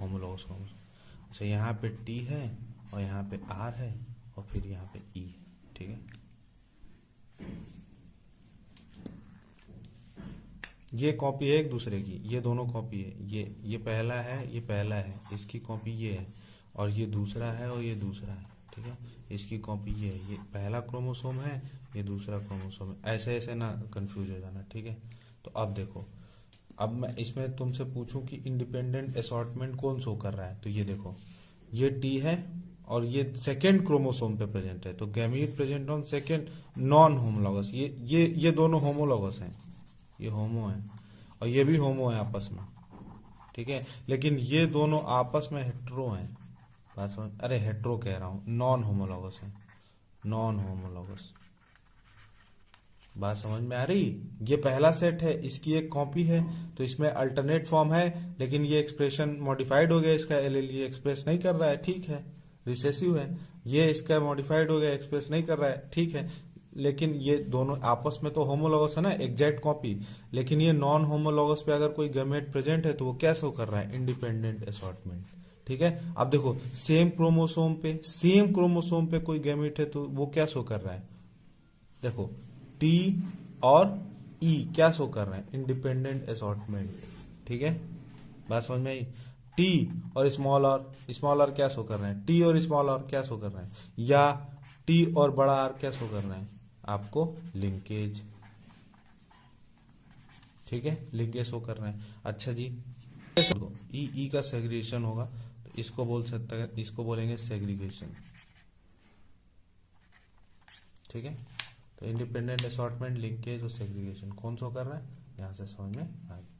होमोलॉगस क्रोमोसोम। अच्छा यहाँ पे टी है और यहाँ पे आर है और फिर यहाँ पे ई, ठीक है। ये कॉपी है एक दूसरे की, ये दोनों कॉपी है, ये पहला है, ये पहला है, इसकी कॉपी ये है, और ये दूसरा है और ये दूसरा है, ठीक है। इसकी कॉपी ये है, ये पहला क्रोमोसोम है, ये दूसरा क्रोमोसोम है, ऐसे ऐसे ना कंफ्यूज हो जाना, ठीक है। तो अब देखो, अब मैं इसमें तुमसे पूछूं कि इंडिपेंडेंट असॉर्टमेंट कौन शो कर रहा है, तो ये देखो, ये टी है और ये सेकेंड क्रोमोसोम पे प्रेजेंट है, तो gamete present on second non homologous. ये दोनों होमोलॉगस हैं, ये होमो है और ये भी होमो है आपस में, ठीक है। लेकिन ये दोनों आपस में हेट्रो हैं, बात समझ, अरे हेट्रो कह रहा हूं, नॉन होमोलॉगस है, नॉन होमोलॉगस। बात समझ में आ रही। ये पहला सेट है, इसकी एक कॉपी है, तो इसमें अल्टरनेट फॉर्म है, लेकिन ये एक्सप्रेशन मॉडिफाइड हो गया, इसका एलील ये एक्सप्रेस नहीं कर रहा है, ठीक है, रिसेसिव है। ये इसका मॉडिफाइड हो गया, एक्सप्रेस नहीं कर रहा है, ठीक है। लेकिन ये दोनों आपस में तो होमोलॉगस है ना, एग्जैक्ट कॉपी। लेकिन ये नॉन होमोलॉगस पे अगर कोई गैमेट प्रेजेंट है तो वो क्या शो कर रहा है, इंडिपेंडेंट असॉर्टमेंट, ठीक है। अब देखो, सेम क्रोमोसोम पे कोई गैमेट है तो वो क्या शो कर रहा है, देखो टी और ई क्या शो कर रहे हैं, इंडिपेंडेंट असॉर्टमेंट, ठीक है। बात समझ में आई। टी और स्मॉल आर क्या शो कर रहे हैं, टी और स्मॉल आर क्या शो कर रहे हैं, या टी और बड़ा आर क्या शो कर रहे हैं, आपको लिंकेज, ठीक है, लिंकेज शो कर रहे हैं। अच्छा जी, ई का सेग्रीगेशन होगा तो इसको बोल सकते हैं, इसको बोलेंगे सेग्रीगेशन, ठीक है। तो इंडिपेंडेंट असॉर्टमेंट, लिंकेज और सेग्रीगेशन कौन शो कर रहा है, यहां से समझ में आ गया।